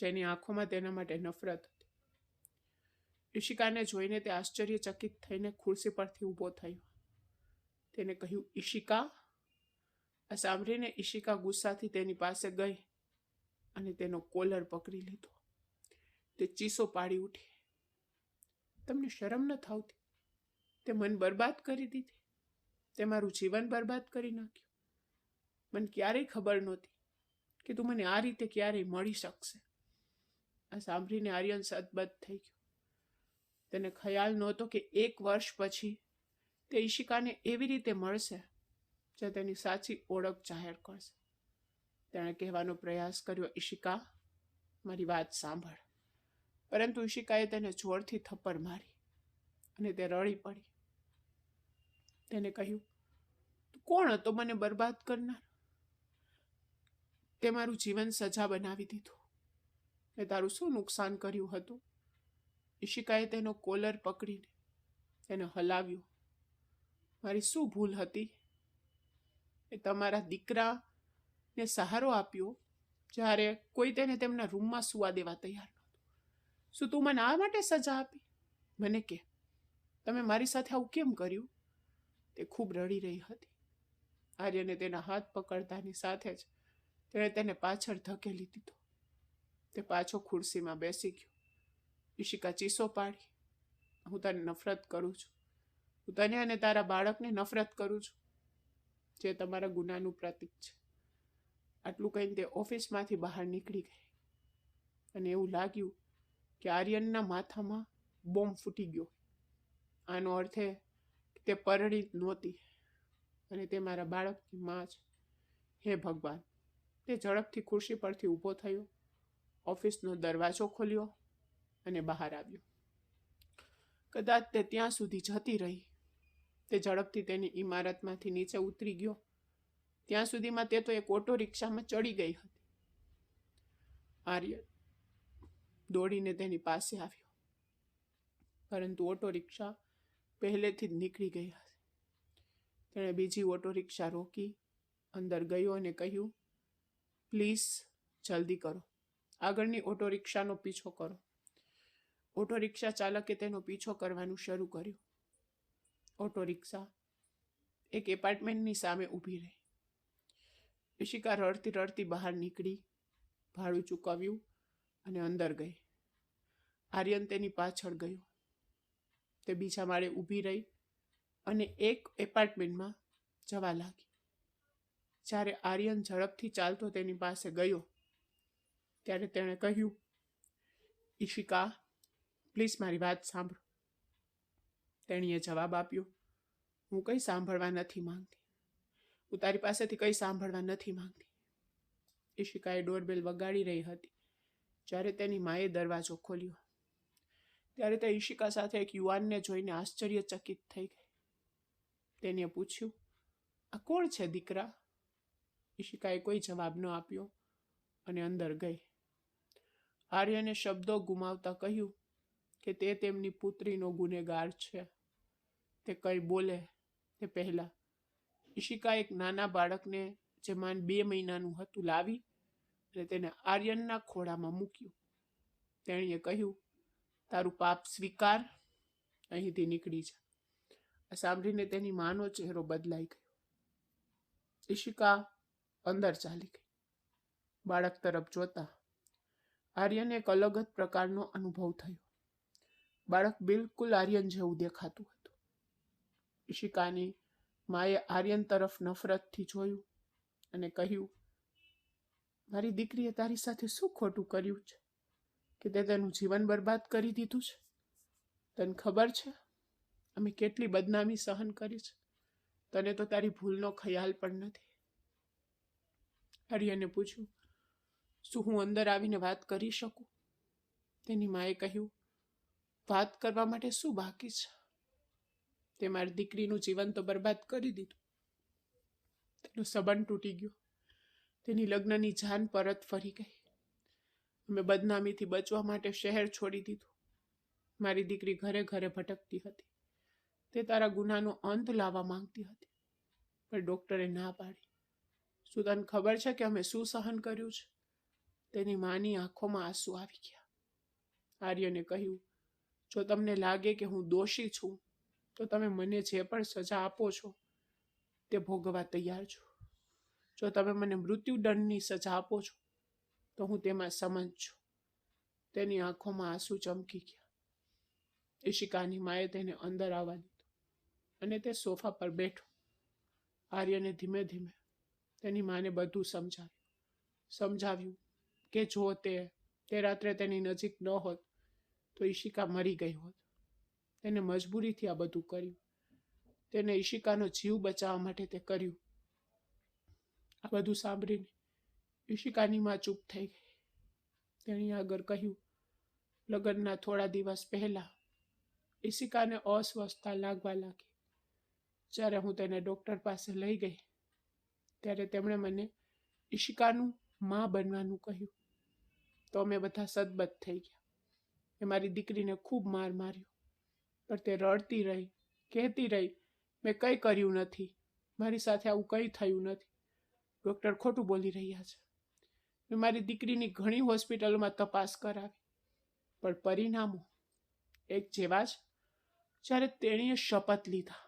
જેની આંખોમાં તેના માટે નફરત હતી. ઈશિકાને જોઈને તે આશ્ચર્યચકિત થઈને ખુરશી પરથી ઊભો થયો. તેને કહ્યું, ઈશિકા? આ સાંભળીને ઈશિકા ગુસ્સાથી તેની પાસે ગઈ અને તેનો કોલર પકડી લીધો. તે ચીસો પાડી ઉઠી. તમને શરમ નથી આવતી? તે મન બરબાદ કરી દીધી. તે મારું જીવન બરબાદ કરી નાખ્યું. મને ક્યારેય ખબર નહોતી કે તું મને આ રીતે ક્યારેય મળી શકશે. આ સાંભળીને આર્યન સદબદ થઈ ગયો. તેને ખ્યાલ નહોતો કે 1 વર્ષ પછી તે ઈશિકાને એવી રીતે મળશે જે તેની સાચી ઓળખ જાહેર કરશે. તેણે કહેવાનો પ્રયાસ કર્યો, ઈશિકા, મારી વાત સાંભળ. પરંતુ ઈશિકાએ તેને જોરથી થપ્પડ મારી અને તે રડી પડી. તેને કહ્યું, તું કોણ હતો મને બરબાદ કરનાર? તે મારું જીવન સજા બનાવી દીધું. મેં તારું શું નુકસાન કર્યું હતું? ઈશિકાએ તેનો કોલર પકડીને તેને હલાવ્યો. મારી શું ભૂલ હતી? એ તમારા દીકરાને સહારો આપ્યો જ્યારે કોઈ તેને તેમના રૂમમાં સુવા દેવા તૈયાર નહોતું. શું તું મને આ માટે સજા આપી? મને કે, તમે મારી સાથે આવું કેમ કર્યું? તે ખૂબ રડી રહી હતી. આર્યને તેના હાથ પકડતાની સાથે જ તેણે તેને પાછળ ધકેલી દીધો. તે પાછો ખુરશીમાં બેસી ગયો. ઈશિકા ચીસો પાડી, હું તને નફરત કરું છું. હું તને અને તારા બાળકને નફરત કરું છું, જે તમારા ગુનાનું પ્રતીક છે. આટલું કહીને તે ઓફિસમાંથી બહાર નીકળી ગઈ અને એવું લાગ્યું કે આર્યનના માથામાં બોમ્બ ફૂટી ગયો. આનો અર્થ એ કે તે પરિણીત નહોતી અને તે મારા બાળકની માં છે. હે ભગવાન! તે ઝડપથી ખુરશી પરથી ઊભો થયો, ઓફિસનો દરવાજો ખોલ્યો અને બહાર આવ્યો. કદાચ તે ત્યાં સુધી જતી રહી. તે ઝડપથી તેની ઇમારતમાંથી નીચે ઉતરી ગયો. ત્યાં સુધીમાં તે તો એક ઓટો રિક્ષામાં ચડી ગઈ હતી. આર્યન દોડીને તેની પાસે આવ્યો, પરંતુ ઓટો રિક્ષા પહેલેથી જ નીકળી ગઈ હતી. તેણે બીજી ઓટો રિક્ષા રોકી, અંદર ગયો અને કહ્યું, પ્લીઝ જલ્દી કરો, આગળની ઓટો રિક્ષાનો પીછો કરો. ઓટો રિક્ષા ચાલકે તેનો પીછો કરવાનું શરૂ કર્યું. ઓટો રિક્ષા એક એપાર્ટમેન્ટની સામે ઊભી રહી. ઈશિકા રડતી રડતી બહાર નીકળી, ભાડું ચૂકવ્યું અને અંદર ગઈ. આર્યન તેની પાછળ ગયો. તે બીજા માળે ઊભી રહી અને એક એપાર્ટમેન્ટમાં જવા લાગી. જ્યારે આર્યન ઝડપથી ચાલતો તેની પાસે ગયો ત્યારે તેણે કહ્યું, ઈશિકા, પ્લીઝ મારી વાત સાંભળો. તેણીએ જવાબ આપ્યો, હું કંઈ સાંભળવા નથી માંગતી. હું તારી પાસેથી કંઈ સાંભળવા નથી માંગતી. ઈશિકાએ ડોરબેલ વગાડી રહી હતી જ્યારે તેની માએ દરવાજો ખોલ્યો. ત્યારે તે ઈશિકા સાથે એક યુવાનને જોઈને આશ્ચર્યચકિત થઈ ગઈ. તેને પૂછ્યું, આ કોણ છે દીકરા? ઈશિકાએ કોઈ જવાબ ન આપ્યો અને અંદર ગઈ. આર્યને શબ્દો ગુમાવતા કહ્યું કે તે તેમની પુત્રીનો ગુનેગાર છે. તે કંઈ બોલે તે પહેલા ઈશિકા એક નાના બાળકને જે માન 2 મહિનાનું હતું લાવી અને તેને આર્યનના ખોળામાં મૂક્યું. તેણીએ કહ્યું, તારું પાપ સ્વીકાર, અહીંથી નીકળી જા. આ સાંભળીને તેની માનો ચહેરો બદલાઈ ગયો. ઈશિકા અંદર ચાલી ગઈ. બાળક તરફ જોતા આર્યને એક અલગ જ પ્રકારનો અનુભવ થયો. બાળક બિલકુલ આર્યન જેવું દેખાતું હતું. ઈશિકાની માએ આર્યન તરફ નફરતથી જોયું અને કહ્યું, મારી દીકરીએ તારી સાથે શું ખોટું કર્યું છે કે તે તેનું જીવન બરબાદ કરી દીધું છે? તને ખબર છે અમે કેટલી બદનામી સહન કરી છે? તને તો તારી ભૂલનો ખ્યાલ પણ નથી. આર્યને પૂછ્યું, શું હું અંદર આવીને વાત કરી શકું? તેની માએ કહ્યું, વાત કરવા માટે શું બાકી છે? તે મારી દીકરીનું જીવન તો બરબાદ કરી દીધું. તેનો સંબંધ તૂટી ગયો. તેની લગ્નની જાન પરત ફરી ગઈ. અમે બદનામીથી બચવા માટે શહેર છોડી દીધું. મારી દીકરી ઘરે ઘરે ભટકતી હતી. તે તારા ગુનાનો અંત લાવવા માંગતી હતી, પણ ડોક્ટરે ના પાડી. શું તને ખબર છે કે અમે શું સહન કર્યું છે? તેની માની આંખોમાં આંસુ આવી ગયા. આર્યને કહ્યું, જો તમને લાગે કે હું દોષી છું તો તમે મને જે પણ સજા આપો છો તે ભોગવવા તૈયાર છું. જો તમે મને મૃત્યુદંડની સજા આપો છો તો હું તેમાં સંમત છું. તેની આંખોમાં આંસુ ચમકી ગયા. ઈશિકાની માએ તેને અંદર આવવા દીધો અને તે સોફા પર બેઠો. આર્યને ધીમે ધીમે તેની માને બધું સમજાવ્યું કે જો તે તે રાત્રે તેની નજીક ન હોત તો ઈશિકા મરી ગઈ હોત. તેને મજબૂરીથી આ બધું કર્યું. તેને ઈશિકાનો જીવ બચાવવા માટે તે કર્યું. આ બધું સાંભળીને ઈશિકાની માં ચૂપ થઈ ગઈ. તેણે આગળ કહ્યું, લગ્નના થોડા દિવસ પહેલા ઈશિકાને અસ્વસ્થતા લાગવા લાગી. જ્યારે હું તેને ડૉક્ટર પાસે લઈ ગઈ ત્યારે તેમણે મને ઈશિકાનું માં બનવાનું કહ્યું. તો અમે બધા સદબદ થઈ ગયા. એ મારી દીકરીને ખૂબ માર માર્યો, પણ તે રડતી રહી, કહેતી રહી, મેં કંઈ કર્યું નથી, મારી સાથે આવું કંઈ થયું નથી, ડૉક્ટર ખોટું બોલી રહ્યા છે. મેં મારી દીકરીની ઘણી હોસ્પિટલોમાં તપાસ કરાવી, પણ પરિણામો એક જેવા જ. જ્યારે તેણીએ શપથ લીધા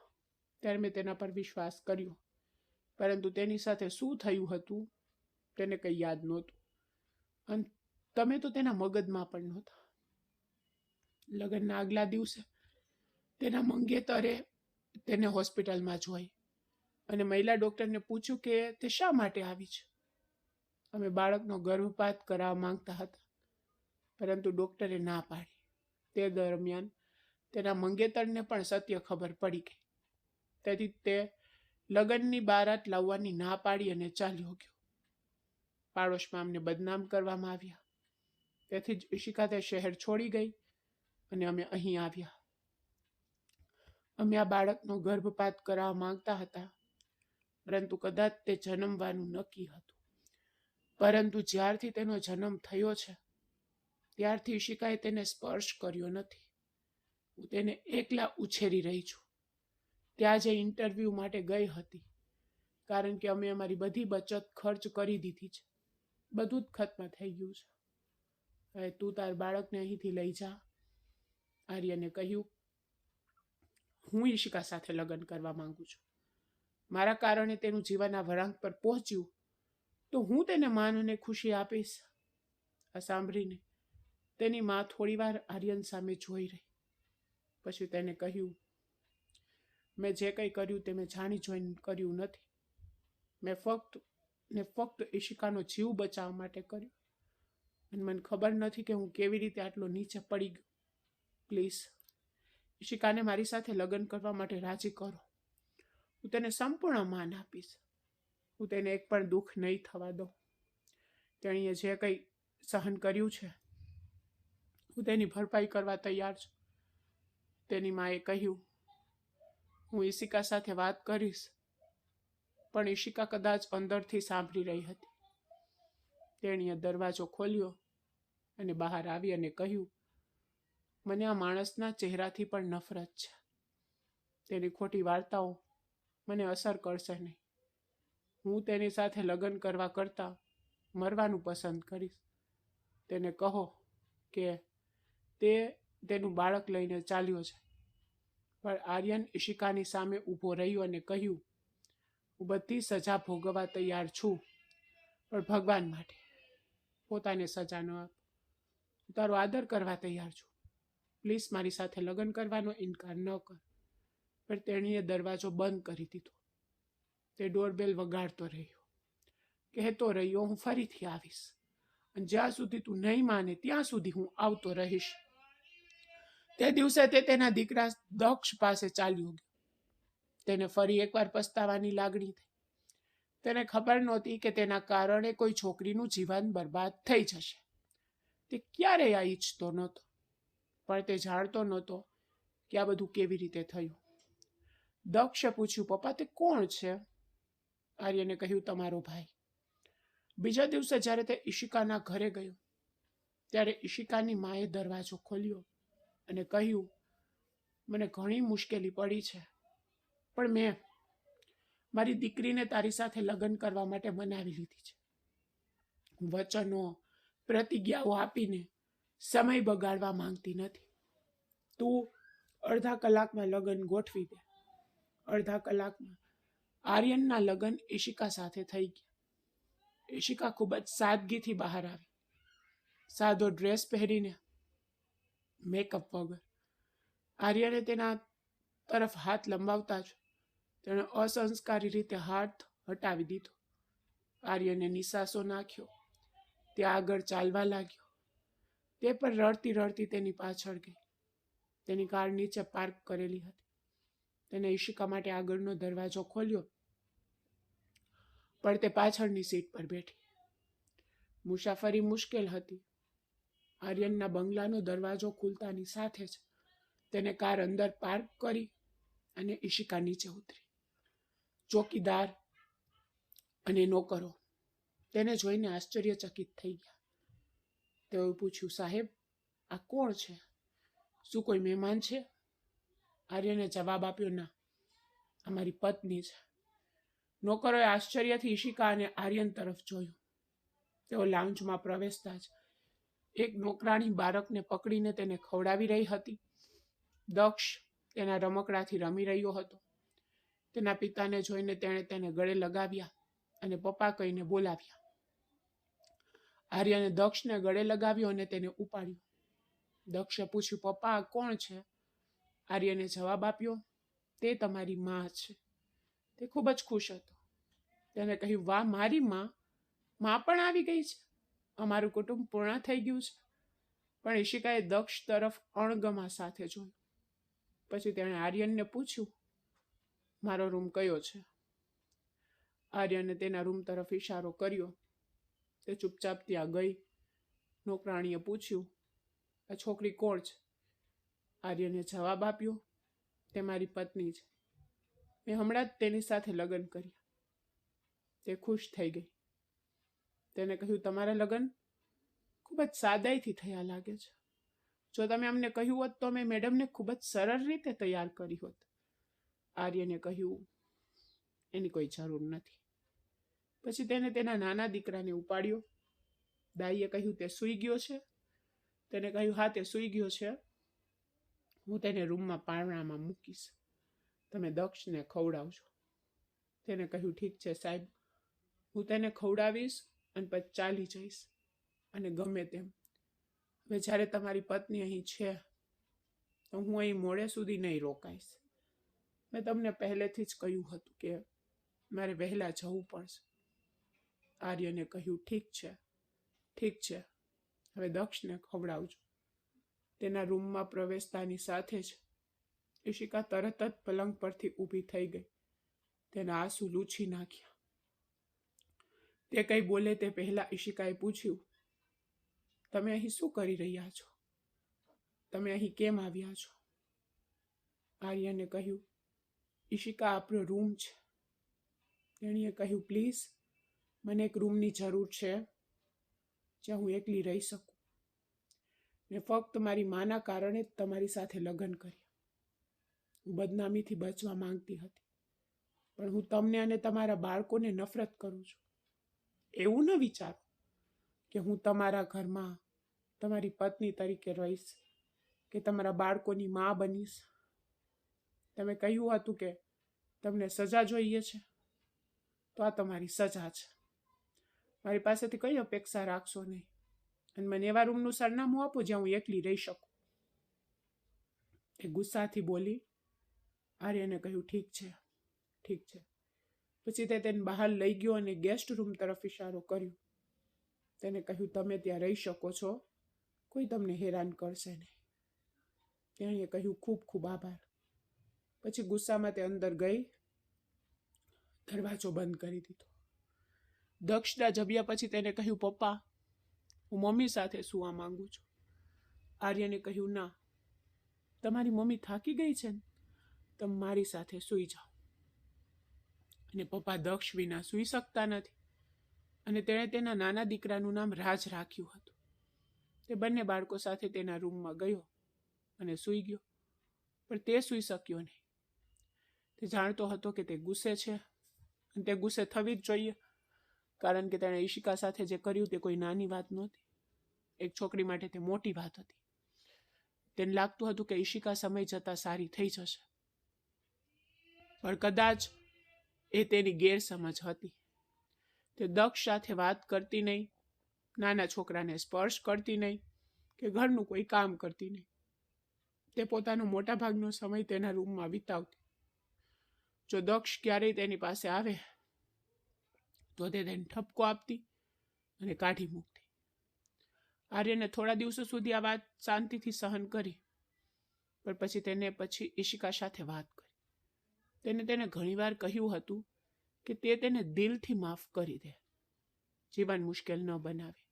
ત્યારે મેં તેના પર વિશ્વાસ કર્યો, પરંતુ તેની સાથે શું થયું હતું તેને કંઈ યાદ નહોતું, અને તમે તો તેના મગજમાં પણ નહોતા. લગ્નના આગલા દિવસે તેના મંગેતરે તેને હોસ્પિટલમાં જોઈ અને મહિલા ડૉક્ટરને પૂછ્યું કે તે શા માટે આવી છે. અમે બાળકનો ગર્ભપાત કરાવવા માંગતા હતા, પરંતુ ડૉક્ટરે ના પાડી. તે દરમિયાન તેના મંગેતરને પણ સત્ય ખબર પડી ગઈ. તેથી તે લગ્નની બારાત લાવવાની ના પાડી અને ચાલ્યો ગયો. પાડોશમાં અમને બદનામ કરવામાં આવ્યા. તેથી જ ઈશિકા તે શહેર છોડી ગઈ અને અમે અહીં આવ્યા. અમે આ બાળકનો ગર્ભપાત કરાવવા માંગતા હતા, પરંતુ કદાચ તે જન્મવાનું નક્કી હતું. પરંતુ જ્યારથી તેનો જન્મ થયો છે ત્યારથી ઈશિકાએ તેને સ્પર્શ કર્યો નથી. હું તેને એકલા ઉછેરી રહી છું. ત્યાં જે ઇન્ટરવ્યૂ માટે ગઈ હતી, કારણ કે અમે અમારી બધી બચત ખર્ચ કરી દીધી છે. બધું જ ખત્મ થઈ ગયું છે. હવે તું તાર બાળકને અહીંથી લઈ જા. આર્યને કહ્યું, હું ઈશિકા સાથે લગ્ન કરવા માંગુ છું. મારા કારણે તેનું જીવન આ વળાંક પર પહોંચ્યું તો હું તેને માન અને ખુશી આપીશ. આ સાંભળીને તેની માં થોડીવાર આર્યન સામે જોઈ રહી. પછી તેને કહ્યું, મેં જે કંઈ કર્યું તે મેં જાણી જોઈને કર્યું નથી. મેં ફક્ત ઈશિકાનો જીવ બચાવવા માટે કર્યું, અને મને ખબર નથી કે હું કેવી રીતે આટલો નીચે પડી ગયો. પ્લીઝ ઈશિકાને મારી સાથે લગ્ન કરવા માટે રાજી કરો. હું તેને સંપૂર્ણ માન આપીશ. હું તેને એક પણ દુઃખ નહીં થવા દઉં. તેણીએ જે કંઈ સહન કર્યું છે હું તેની ભરપાઈ કરવા તૈયાર છું. તેની માએ કહ્યું, હું ઈશિકા સાથે વાત કરીશ. પણ ઈશિકા કદાચ અંદરથી સાંભળી રહી હતી. તેણીએ દરવાજો ખોલ્યો અને બહાર આવી અને કહ્યું, મને આ માણસના ચહેરાથી પણ નફરત છે. તેની ખોટી વાર્તાઓ મને અસર કરશે નહીં. હું તેની સાથે લગ્ન કરવા કરતાં મરવાનું પસંદ કરીશ. તેને કહો કે તે તેનું બાળક લઈને ચાલ્યો છે. પણ આર્યન ઈશિકાની સામે ઊભો રહ્યો અને કહ્યું, હું બધી સજા ભોગવવા તૈયાર છું, પણ ભગવાન માટે પોતાને સજા ન આપ. હું તારો આદર કરવા તૈયાર છું. પ્લીઝ મારી સાથે લગ્ન કરવાનો ઇનકાર ન કર. પણ તેણીએ દરવાજો બંધ કરી દીધો. તે ડોરબેલ વગાડતો રહ્યો, કહેતો રહ્યો, હું ફરીથી આવીશ, અને જ્યાં સુધી તું નહીં માને ત્યાં સુધી હું આવતો રહીશ. તે દિવસે તે તેના દીકરા દક્ષ પાસે ચાલ્યો ગયો. તેને ફરી એકવાર પસ્તાવાની લાગણી થઈ. તેને ખબર નહોતી કે તેના કારણે કોઈ છોકરીનું જીવન બરબાદ થઈ જશે. તે ક્યારેય આ ઈચ્છતો નહોતો, પણ તે જાણતો નહોતો કે આ બધું કેવી રીતે થયું. દક્ષે પૂછ્યું, પપ્પા તે કોણ છે? આર્યને કહ્યું, તમારો ભાઈ. બીજા દિવસે જ્યારે તે ઈશિકાના ઘરે ગયો ત્યારે ઈશિકાની માએ દરવાજો ખોલ્યો અને કહ્યું, મને ઘણી મુશ્કેલી પડી છે, પણ મેં મારી દીકરીને તારી સાથે લગ્ન કરવા માટે મનાવી લીધી છે. વચનો, પ્રતિજ્ઞાઓ આપીને સમય બગાડવા માંગતી નથી. તું અડધા કલાકમાં લગ્ન ગોઠવી દે. અડધા કલાકમાં આર્યનના લગ્ન ઈશિકા સાથે થઈ ગયા. ઈશિકા ખૂબ જ સાદગીથી બહાર આવી. સાદો ડ્રેસ પહેરીને, મેકઅપ વગર. આર્યને તેના તરફ હાથ લંબાવતા જ તેણે અસંસ્કારી રીતે હાથ હટાવી દીધો. આર્યને નિસાસો નાખ્યો. તે આગળ ચાલવા લાગ્યો. તે પણ રડતી રડતી તેની પાછળ ગઈ. તેની કાર નીચે પાર્ક કરેલી હતી. તેને ઈશિકા માટે આગળનો દરવાજો ખોલ્યો, પણ તે પાછળની સીટ પર બેઠી. મુસાફરી મુશ્કેલ હતી. આર્યનના બંગલાનો દરવાજો ખુલતાની સાથે જ તેને કાર અંદર પાર્ક કરી અને ઈશિકા નીચે ઉતરી. ચોકીદાર અને નોકરો તેને જોઈને આશ્ચર્યચકિત થઈ ગયા. તેઓએ પૂછ્યું, સાહેબ, આ કોણ છે? શું કોઈ મહેમાન છે? આર્યને જવાબ આપ્યો, ના, અમારી પત્ની છે. નોકરોએ આશ્ચર્યથી ઈશિકા અને આર્યન તરફ જોયું. તેઓ લાઉન્જમાં પ્રવેશતા જ એક નોકરાણી બાળકને પકડીને તેને ખવડાવી રહી હતી. દક્ષ તેના રમકડાથી રમી રહ્યો હતો. તેના પિતાને જોઈને તેણે તેને ગળે લગાવ્યા અને પપ્પા કહીને બોલાવ્યા. આર્યને દક્ષને ગળે લગાવ્યો અને તેને ઉપાડ્યો. દક્ષે પૂછ્યું, પપ્પા, આ કોણ છે? આર્યને જવાબ આપ્યો, તે તમારી માં છે. તે ખૂબ જ ખુશ હતો. તેને કહ્યું, વાહ, મારી માં પણ આવી ગઈ છે. અમારું કુટુંબ પૂર્ણ થઈ ગયું છે. પણ ઈશિકાએ દક્ષ તરફ અણગમા સાથે જોયું. પછી તેણે આર્યનને પૂછ્યું, મારો રૂમ કયો છે? આર્યને તેના રૂમ તરફ ઈશારો કર્યો. તે ચૂપચાપ ત્યાં ગઈ. નોકરાણીએ પૂછ્યું, આ છોકરી કોણ છે? આર્યને જવાબ આપ્યો, તે મારી પત્ની છે. મેં હમણાં જ તેની સાથે લગ્ન કર્યા. તે ખુશ થઈ ગઈ. તેને કહ્યું, તમારા લગ્ન ખૂબ જ સાદાઈથી થયા લાગે છે. જો તમે અમને કહ્યું હોત તો મેં મેડમને ખૂબ જ સરળ રીતે તૈયાર કરી હોત. આર્યને કહ્યું, એની કોઈ જરૂર નથી. પછી તેને તેના નાના દીકરાને ઉપાડ્યો. દાઈએ કહ્યું, તે સૂઈ ગયો છે? તેને કહ્યું, હા, તે સૂઈ ગયો છે. હું તેને રૂમમાં પારણામાં મૂકીશ. તમે દક્ષને ખવડાવજો. તેને કહ્યું, ઠીક છે સાહેબ, હું તેને ખવડાવીશ અને પછી ચાલી જઈશ. અને ગમે તેમ, હવે જ્યારે તમારી પત્ની અહીં છે તો હું અહીં મોડે સુધી નહીં રોકાઈશ. મેં તમને પહેલેથી જ કહ્યું હતું કે મારે વહેલા જવું પડશે. આર્યને કહ્યું, ઠીક છે, હવે દક્ષને ખવડાવજો. તેના રૂમમાં પ્રવેશતાની સાથે જ ઈશિકા તરત જ પલંગ પરથી ઊભી થઈ ગઈ. તેના આંસુ લૂછી નાખ્યા. તે કંઈ બોલે તે પહેલા ઈશિકાએ પૂછ્યું, તમે અહીં શું કરી રહ્યા છો? તમે અહીં કેમ આવ્યા છો? આર્યને કહ્યું, ઈશિકા, આપણો રૂમ છે. તેણીએ કહ્યું, પ્લીઝ, મને એક રૂમની જરૂર છે જ્યાં હું એકલી રહી શકું. મેં ફક્ત મારી માના કારણે જ તમારી સાથે લગ્ન કર્યા. હું બદનામીથી બચવા માંગતી હતી, પણ હું તમને અને તમારા બાળકોને નફરત કરું છું. એવું ન વિચારો કે હું તમારા ઘરમાં તમારી પત્ની તરીકે રહીશ કે તમારા બાળકોની માં બનીશ. તમે કહ્યું હતું કે તમને સજા જોઈએ છે, તો આ તમારી સજા છે. મારી પાસેથી કઈ અપેક્ષા રાખશો નહીં અને મને એવા રૂમનું સરનામું આપો જ્યાં હું એકલી રહી શકું. એ ગુસ્સાથી બોલી. આર્યને કહ્યું, ઠીક છે. પછી તે તેને બહાર લઈ ગયો અને ગેસ્ટ રૂમ તરફ ઇશારો કર્યો. તેને કહ્યું, તમે ત્યાં રહી શકો છો, કોઈ તમને હેરાન કરશે નહીં. તેણીએ કહ્યું, ખૂબ ખૂબ આભાર. પછી ગુસ્સામાં તે અંદર ગઈ, દરવાજો બંધ કરી દીધો. દક્ષના જમ્યા પછી તેને કહ્યું, પપ્પા, હું મમ્મી સાથે સૂવા માંગુ છું. આર્યને કહ્યું, ના, તમારી મમ્મી થાકી ગઈ છે ને, તમે મારી સાથે સૂઈ જાઓ. અને પપ્પા દક્ષ વિના સૂઈ શકતા નથી. અને તેણે તેના નાના દીકરાનું નામ રાજ રાખ્યું હતું. તે બંને બાળકો સાથે તેના રૂમમાં ગયો અને સૂઈ ગયો. પણ તે સૂઈ શક્યો નહીં. તે જાણતો હતો કે તે ગુસ્સે છે અને તે ગુસ્સે થવી જ જોઈએ, કારણ કે તેણે ઈશિકા સાથે જે કર્યું તે કોઈ નાની વાત નહોતી. એક છોકરી માટે તે મોટી વાત હતી. તેને લાગતું હતું કે ઈશિકા સમય જતાં સારી થઈ જશે, પણ કદાચ એ તેની ગેરસમજ હતી. તે દક્ષ સાથે વાત કરતી નહીં, નાના છોકરાને સ્પર્શ કરતી નહીં કે ઘરનું કોઈ કામ કરતી નહીં. તે પોતાનો મોટાભાગનો સમય તેના રૂમમાં વિતાવતી. જો દક્ષ ક્યારેય તેની પાસે આવે તો તે તેને ઠપકો આપતી અને કાઢી મૂકતી. આર્યને થોડા દિવસો સુધી આ વાત શાંતિથી સહન કરી, પણ પછી ઈશિકા સાથે વાત કરી. તેને ઘણીવાર કહ્યું હતું કે તેને દિલથી માફ કરી દે, જીવન મુશ્કેલ ન બનાવે.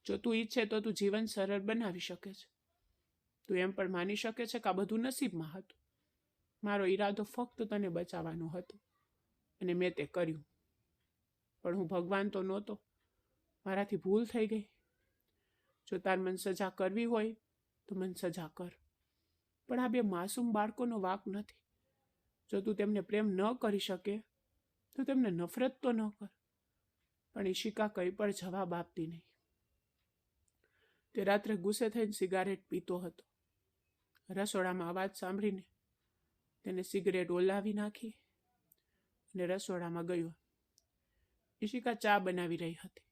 જો તું ઈચ્છે તો તું જીવન સરળ બનાવી શકે છે. તું એમ પણ માની શકે છે કે આ બધું નસીબમાં હતું. મારો ઈરાદો ફક્ત તને બચાવવાનો હતો અને મેં તે કર્યું. પણ હું ભગવાન તો નહોતો. મારાથી ભૂલ થઈ ગઈ. જો તાર મન સજા કરવી હોય તો મન સજા કર, પણ આ બે માસૂમ બાળકોનો વાંક નથી. જો તું તેમને પ્રેમ ન કરી શકે તો તેમને નફરત તો ન કર. પણ ઈશિકા કંઈ પણ જવાબ આપતી નહીં. તે રાત્રે ગુસ્સે થઈને સિગારેટ પીતો હતો. રસોડામાં અવાજ સાંભળીને તેને સિગરેટ ઓલાવી નાખી અને રસોડામાં ગયો. ઈશિકા ચા બનાવી રહી હતી.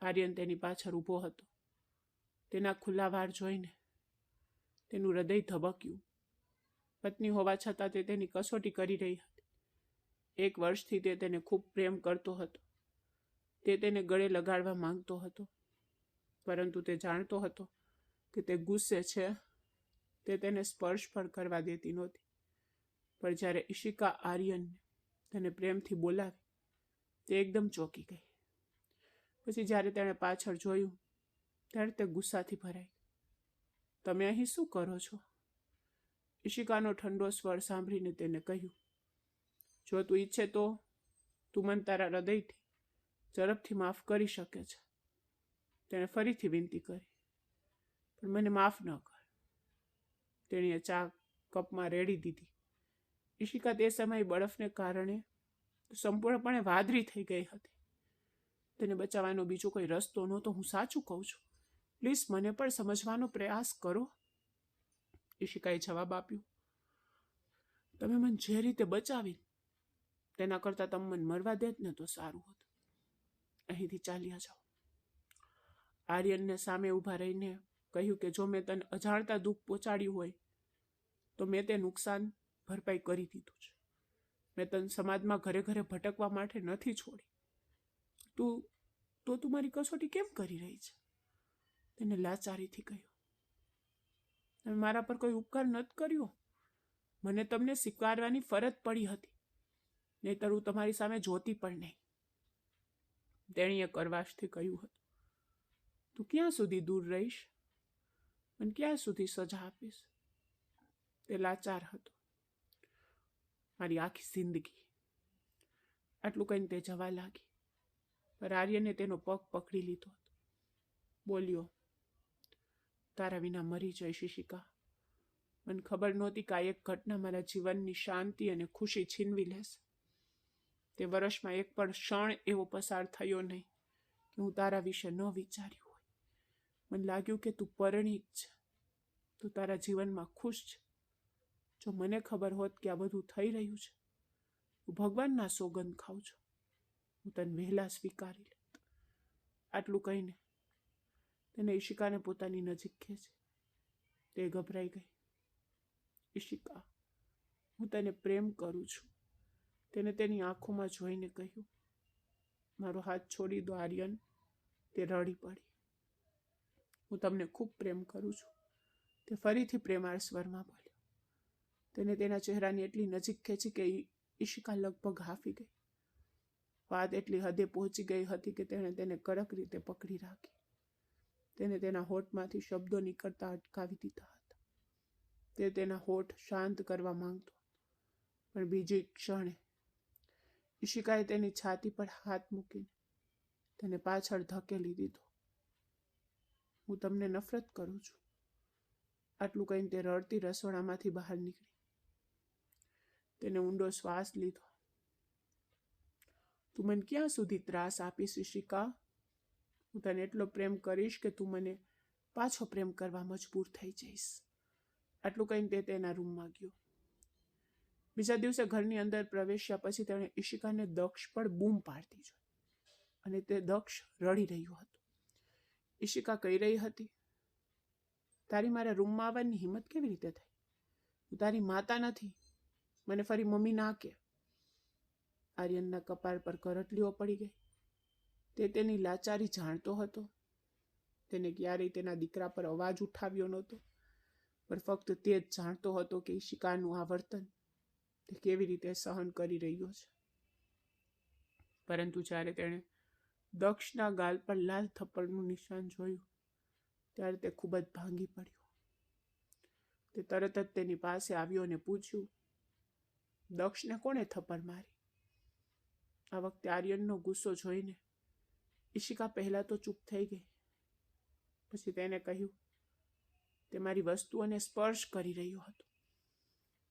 આર્યન તેની પાછળ ઊભો હતો. તેના ખુલ્લા વાળ જોઈને તેનું હૃદય ધબક્યું. પત્ની હોવા છતાં તે તેની કસોટી કરી રહી હતી. 1 વર્ષથી તે તેને ખૂબ પ્રેમ કરતો હતો. તે તેને ગળે લગાડવા માંગતો હતો, પરંતુ તે જાણતો હતો કે તે ગુસ્સે છે. તે તેને સ્પર્શ પણ કરવા દેતી નહોતી. પણ જ્યારે ઈશિકા આર્યનને તેને પ્રેમથી બોલાવી, તે એકદમ ચોંકી ગઈ. પછી જ્યારે તેણે પાછળ જોયું ત્યારે તે ગુસ્સાથી ભરાઈ. તમે અહીં શું કરો છો? ઈશિકાનો ઠંડો સ્વર સાંભળીને તેને કહ્યું, જો તું ઈચ્છે તો તું મને તારા હૃદયથી ઝડપથી માફ કરી શકે છે. તેણે ફરીથી વિનંતી કરી, પણ મને માફ ન કર. તેણીએ ચા કપમાં રેડી દીધી. ઈશિકા તે સમયે બરફને કારણે સંપૂર્ણપણે વાદળી થઈ ગઈ હતી. તેને બચાવવાનો બીજો કોઈ રસ્તો નહોતો. હું સાચું કહું છું, પ્લીઝ મને પણ સમજવાનો પ્રયાસ કરો. ઈશિકાએ જવાબ આપ્યો, તમે મને જે રીતે બચાવી તેના કરતાં તમે મને મરવા દેત ને તો સારું હતું. અહીંથી ચાલ્યા જાઓ. આર્યનને સામે ઊભા રહીને કહ્યું કે જો મેં તને અજાણતા દુઃખ પહોંચાડ્યું હોય તો મેં તે નુકસાન ભરપાઈ કરી દીધું છે. મેં તને સમાજમાં ઘરે ઘરે ભટકવા માટે નથી છોડી. તું મારી કસોટી કેમ કરી રહી છે? તેને લાચારીથી કહ્યું, તમે મારા પર કોઈ ઉપકાર નથી કર્યો. મને તમને સ્વીકારવાની ફરજ પડી હતી, નહીંતર હું તમારી સામે જોતી પણ નહીં. તેણીએ કરવાશથી કહ્યું હતું, તું ક્યાં સુધી દૂર રહીશ? અને ક્યાં સુધી સજા આપીશ? તે લાચાર હતો. મારી આખી જિંદગી. આટલું કહીને તે જવા લાગી. પર આર્યને તેનો પગ પકડી લીધો હતો. બોલ્યો, તારા વિના મરી જઈશ ઈશિકા. મને ખબર નહોતી કે આ એક ઘટના મારા જીવનની શાંતિ અને ખુશી છીનવી લેશે. તે વર્ષમાં એક પણ ક્ષણ એવો પસાર થયો નહીં કે હું તારા વિશે ન વિચાર્યું હોય. મને લાગ્યું કે તું પરિણીત છે, તું તારા જીવનમાં ખુશ છે. જો મને ખબર હોત કે આ બધું થઈ રહ્યું છે, હું ભગવાનના સોગંદ ખાઉં છું, હું તને વહેલા સ્વીકારી લેત. આટલું કહીને તેને ઈશિકાને પોતાની નજીક ખેંચી. તે ગભરાઈ ગઈ. ઈશિકા, હું તને પ્રેમ કરું છું. તેને તેની આંખોમાં જોઈને કહ્યું. મારો હાથ છોડી દો આર્યન. તે રડી પડી. હું તમને ખૂબ પ્રેમ કરું છું. તે ફરીથી પ્રેમાળ સ્વરમાં બોલ્યો. તેને તેના ચહેરાની એટલી નજીક ખેંચી કે ઈશિકા લગભગ હાંફી ગઈ. વાત એટલી હદે પહોંચી ગઈ હતી કે તેણે તેને કડક રીતે પકડી રાખી. તેને તેના હોઠમાંથી શબ્દો નીકળતા અટકાવી દીધા હતા. તે તેના હોઠ શાંત કરવા માંગતો, પણ બીજી ક્ષણે ઈશિકાએ તેની છાતી પર હાથ મૂકીને તેને પાછળ ધકેલી દીધો. હું તમને નફરત કરું છું. આટલું કહીને તે રડતી રસોડામાંથી બહાર નીકળી. તેને ઊંડો શ્વાસ લીધો. તું મને ક્યાં સુધી ત્રાસ આપીશ ઈશિકા? હું તને એટલો પ્રેમ કરીશ કે તું મને પાછો પ્રેમ કરવા મજબૂર થઈ જઈશ. આટલું કહીને તે તેના રૂમમાં ગયો. બીજા દિવસે ઘરની અંદર પ્રવેશ્યા પછી તેણે ઈશિકાને દક્ષ પર બૂમ પાડતી જોઈ, અને તે દક્ષ રડી રહ્યો હતો. ઈશિકા કહી રહી હતી, તારી મારા રૂમમાં આવવાની હિંમત કેવી રીતે થઈ? હું તારી માતા નથી, મને ફરી મમ્મી ના કે. આર્યનના કપાળ પર કરટલીઓ પડી ગઈ. તે તેની લાચારી જાણતો હતો. તેને ક્યારેય તેના દીકરા પર અવાજ ઉઠાવ્યો નહોતો, પણ ફક્ત તે જ જાણતો હતો કે ઈશિકાનું આ વર્તન તે કેવી રીતે સહન કરી રહ્યો છે. પરંતુ જ્યારે તેણે દક્ષના ગાલ પર લાલ થપ્પડનું નિશાન જોયું ત્યારે તે ખૂબ જ ભાંગી પડ્યો. તે તરત જ તેની પાસે આવ્યો અને પૂછ્યું, દક્ષને કોણે થપ્પડ મારી? આ વખતે આર્યનનો ગુસ્સો જોઈને ઈશિકા પહેલા તો ચૂપ થઈ ગઈ. પછી તેને કહ્યું, તે મારી વસ્તુઓને સ્પર્શ કરી રહ્યો હતો.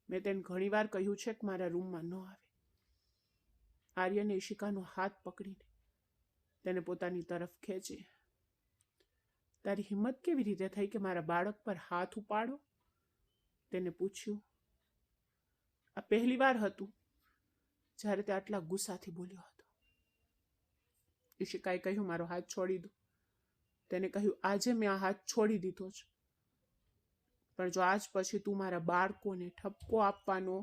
મેં તેને ઘણીવાર કહ્યું છે કે મારા રૂમમાં ન આવે. આર્યને ઈશિકાનો હાથ પકડીને તેને પોતાની તરફ ખેંચી. તારી હિંમત કેવી રીતે થઈ કે મારા બાળક પર હાથ ઉપાડો? તેને પૂછ્યું. આ પહેલી વાર હતું જ્યારે તે આટલા ગુસ્સાથી બોલ્યો હતો. ઈશિકાએ કહ્યું, મારો હાથ છોડી દો. તેને કહ્યું, આજે મેં આ હાથ છોડી દીધો છે, પણ જો આજ પછી તું મારા બાળકોને ઠપકો આપવાનો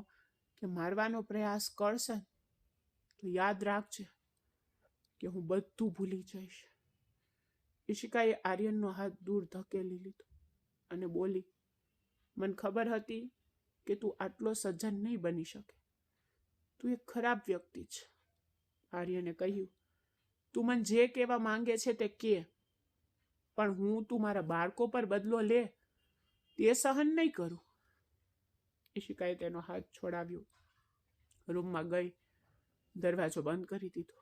કે મારવાનો પ્રયાસ કરશે તો યાદ રાખજે કે હું બધું ભૂલી જઈશ. ઈશિકાએ આર્યનનો હાથ દૂર ધકેલી લીધો અને બોલી, મને ખબર હતી કે તું આટલો સજ્જન નહીં બની શકે. તું એક ખરાબ વ્યક્તિ છે. આર્યને કહ્યું, તું મને જે કહેવા માંગે છે તે કે, પણ હું તું મારા બાળકો પર બદલો લે તે સહન નહીં કરું. ઈશિકાએ તેનો હાથ છોડાવ્યો, રૂમમાં ગઈ, દરવાજો બંધ કરી દીધો.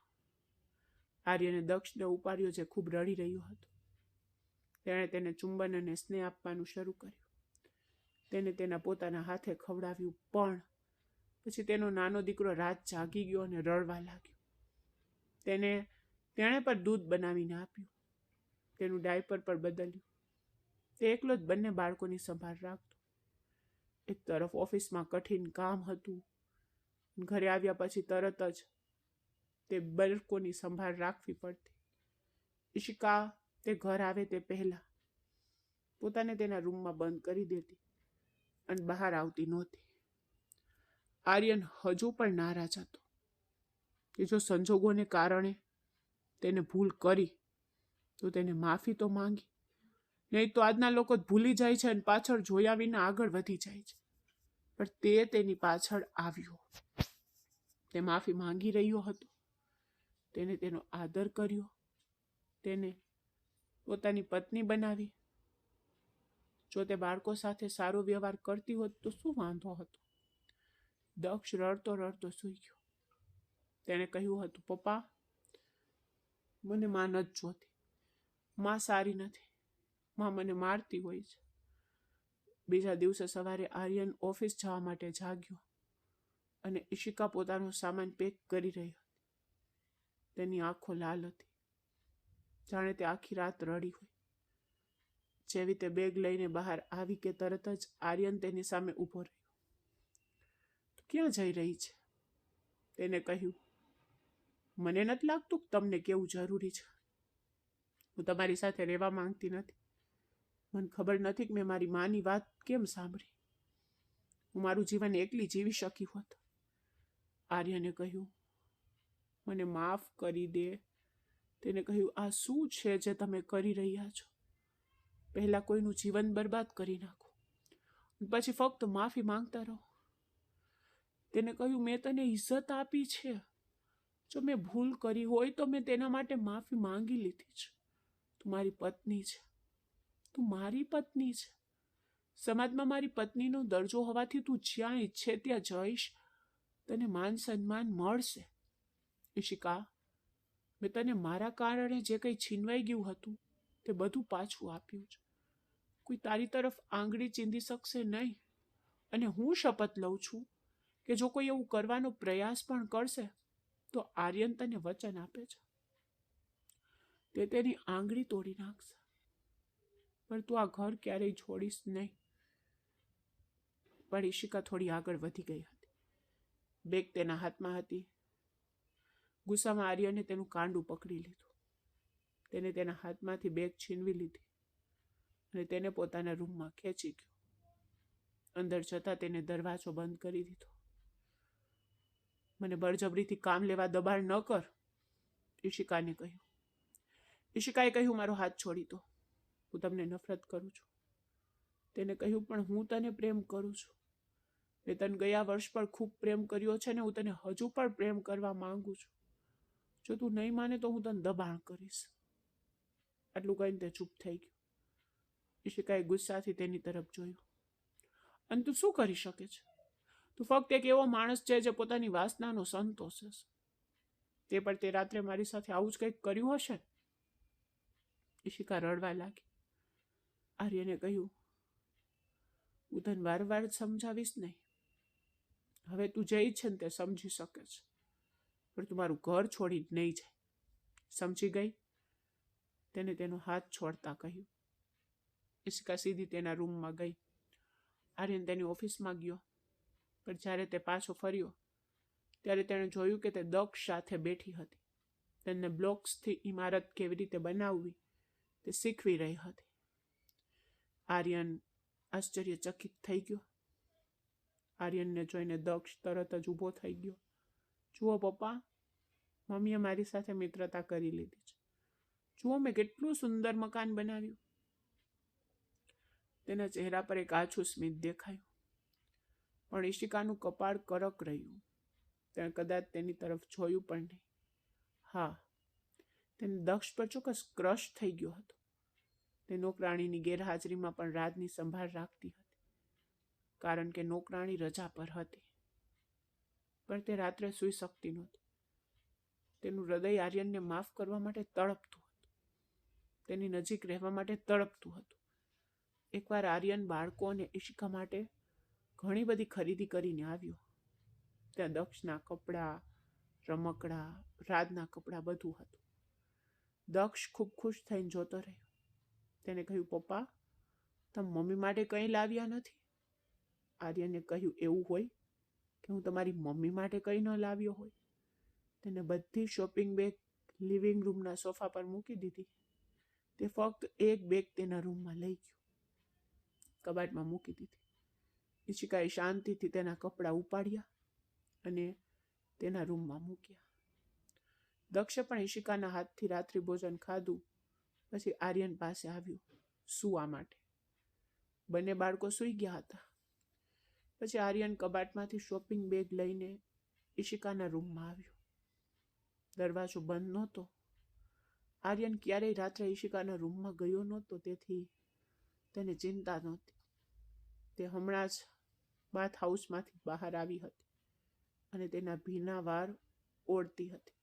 આર્યને દક્ષને ઉપાડ્યો જે ખૂબ રડી રહ્યો હતો. તેણે તેને ચુંબન અને સ્નેહ આપવાનું શરૂ કર્યું. તેને તેના પોતાના હાથે ખવડાવ્યું, પણ પછી તેનો નાનો દીકરો રાત જાગી ગયો અને રડવા લાગ્યો. તેણે પર દૂધ બનાવીને આપ્યું, તેનું ડાયપર પર બદલ્યું. તે એકલો જ બંને બાળકોની સંભાળ રાખતો. એક તરફ ઓફિસમાં કઠિન કામ હતું, ઘરે આવ્યા પછી તરત જ તે બાળકોની સંભાળ રાખવી પડતી. ઈશિકા તે ઘર આવે તે પહેલા પોતાને તેના રૂમમાં બંધ કરી દેતી અને બહાર આવતી નહોતી. આર્યન હજુ પણ નારાજ હતો કે જો સંજોગોને કારણે તેને ભૂલ કરી તો તેને માફી તો માંગી, નહીં તો આજના લોકો ભૂલી જાય છે અને પાછળ જોયા વિના આગળ વધી જાય છે. પણ તે તેની પાછળ આવ્યો. તે માફી માંગી રહ્યો હતો. તેને તેનો આદર કર્યો. તેને પોતાની પત્ની બનાવી. જો તે બાળકો સાથે સારો વ્યવહાર કરતી હોત તો શું વાંધો હતો? દક્ષ રડતો રડતો સૂઈ ગયો. તેણે કહ્યું હતું, પપ્પા, મને માં નથી જોતી. માં સારી નથી. માં મને મારતી હોય છે. બીજા દિવસે સવારે આર્યન ઓફિસ જવા માટે જાગ્યો અને ઈશિકા પોતાનો સામાન પેક કરી રહી હતી. તેની આંખો લાલ હતી, જાણે તે આખી રાત રડી હોય. જેવી તે બેગ લઈને બહાર આવી કે તરત જ આર્યન તેની સામે ઊભો રહ્યો. તું ક્યાં જઈ રહી છે? તેને કહ્યું, મને નથી લાગતું કે તમને કેવું જરૂરી છે. હું તમારી સાથે રહેવા માંગતી નથી. મને ખબર નથી કે મેં મારી માની વાત કેમ સાંભળી. હું મારું જીવન એકલી જીવી શકી હોત. આર્યને કહ્યું, મને માફ કરી દે. તેને કહ્યું, આ શું છે જે તમે કરી રહ્યા છો? પહેલા કોઈનું જીવન બરબાદ કરી નાખો, પછી ફક્ત માફી માંગતા રહો. તેને કહ્યું, મેં તને ઇજ્જત આપી છે. જો મેં ભૂલ કરી હોય તો મેં તેના માટે માફી માંગી લીધી છે. તું મારી પત્ની છે. તું મારી પત્ની છે. સમાજમાં મારી પત્નીનો દરજ્જો હોવાથી તું જ્યાં ઈચ્છે ત્યાં જઈશ. તને માન સન્માન મળશે. ઈશિકા, મેં તને મારા કારણે જે કંઈ છીનવાઈ ગયું હતું તે બધું પાછું આપ્યું છે. કોઈ તારી તરફ આંગળી ચીંધી શકશે નહીં. અને હું શપથ લઉં છું કે જો કોઈ એવું કરવાનો પ્રયાસ પણ કરશે તો આર્યન તને વચન આપે છે, તે તેની આંગળી તોડી નાખશે. પણ તું આ ઘર ક્યારેય છોડીશ નહીં. પણ ઈશિકા થોડી આગળ વધી ગઈ હતી. બેગ તેના હાથમાં હતી. ગુસ્સામાં આર્યને તેનું કાંડું પકડી લીધું. તેને તેના હાથમાંથી બેગ છીનવી લીધી અને તેને પોતાના રૂમમાં ખેંચી ગયો. અંદર જતા તેને દરવાજો બંધ કરી દીધો. મને બળજબરીથી કામ લેવા દબાણ ન કર, ઈશિકાને કહ્યું. ઈશિકાએ કહ્યું, મારો હાથ છોડી દો. હું તમને નફરત કરું છું. તેને કહ્યું, પણ હું તને પ્રેમ કરું છું. મેં તને ગયા વર્ષ પર ખૂબ પ્રેમ કર્યો છે ને હું તને હજુ પણ પ્રેમ કરવા માંગુ છું. જો તું નહીં માને તો હું તને દબાણ કરીશ. આટલું કહીને તે ચૂપ થઈ ગયો. ઈશિકાએ ગુસ્સાથી તેની તરફ જોયું. અને તું શું કરી શકે છે? તું ફક્ત એક એવો માણસ છે જે પોતાની વાસનાનો સંતોષ છે. તે પણ તે રાત્રે મારી સાથે આવું જ કંઈક કર્યું હશે. ઈશિકા રડવા લાગી. આર્યને કહ્યું, હું તને વારંવાર સમજાવીશ નહીં. હવે તું જે છે ને તે સમજી શકે છે, પણ તું મારું ઘર છોડી નહીં જાય. સમજી ગઈ? તેને તેનો હાથ છોડતા કહ્યું. ઈશિકા સીધી તેના રૂમમાં ગઈ. આર્યન તેની ઓફિસમાં ગયો, પણ જ્યારે તે પાછો ફર્યો ત્યારે તેણે જોયું કે તે દક્ષ સાથે બેઠી હતી. તેને બ્લોક્સથી ઇમારત કેવી રીતે બનાવવી તે શીખવી રહી હતી. આર્યન આશ્ચર્યચકિત થઈ ગયો. આર્યનને જોઈને દક્ષ તરત જ ઊભો થઈ ગયો. જુઓ પપ્પા, મમ્મીએ મારી સાથે મિત્રતા કરી લીધી છે. જુઓ મેં કેટલું સુંદર મકાન બનાવ્યું. તેના ચહેરા પર એક આછું સ્મિત દેખાયું, પણ ઈશિકાનું કપાળ કરક રહ્યું. તેણે કદાચ તેની તરફ જોયું પણ નહીં. હા, તેને દક્ષ પર ચોક્કસ ક્રશ થઈ ગયો હતો. તે નોકરાણીની ગેરહાજરીમાં પણ રાજની સંભાળ રાખતી હતી, કારણ કે નોકરાણી રજા પર હતી. પણ તે રાત્રે સૂઈ શકતી નહોતી. તેનું હૃદય આર્યનને માફ કરવા માટે તડપતું હતું. તેની નજીક રહેવા માટે તડપતું હતું. એકવાર આર્યન બાળકો અને ઈશિકા માટે ઘણી બધી ખરીદી કરીને આવ્યો. ત્યાં દક્ષના કપડાં, રમકડા, રાજના કપડાં બધું હતું. દક્ષ ખૂબ ખુશ થઈને જોતો રહ્યો. તેને કહ્યું, પપ્પા, તમે મમ્મી માટે કંઈ લાવ્યા નથી? આર્યને કહ્યું, એવું હોય કે હું તમારી મમ્મી માટે કંઈ ન લાવ્યો હોય? તેને બધી શોપિંગ બેગ લિવિંગ રૂમના સોફા પર મૂકી દીધી. તે ફક્ત એક બેગ તેના રૂમમાં લઈ ગયો, કબાટમાં મૂકી દીધી. ઈશિકાએ શાંતિથી તેના કપડાં ઉપાડ્યા અને તેના રૂમમાં મૂક્યા. દક્ષે પણ ઈશિકાના હાથથી રાત્રિ ભોજન ખાધું. પછી આર્યન પાસે આવ્યું સૂવા માટે. બંને બાળકો સૂઈ ગયા હતા. પછી આર્યન કબાટમાંથી શોપિંગ બેગ લઈને ઈશિકાના રૂમમાં આવ્યો. દરવાજો બંધ નહોતો. આર્યન ક્યારેય રાત્રે ઈશિકાના રૂમમાં ગયો નહોતો, તેથી તેને ચિંતા નહોતી. તે હમણાં જ બાથ હાઉસમાંથી બહાર આવી હતી અને તેના ભીના વાળ ઓળતી હતી.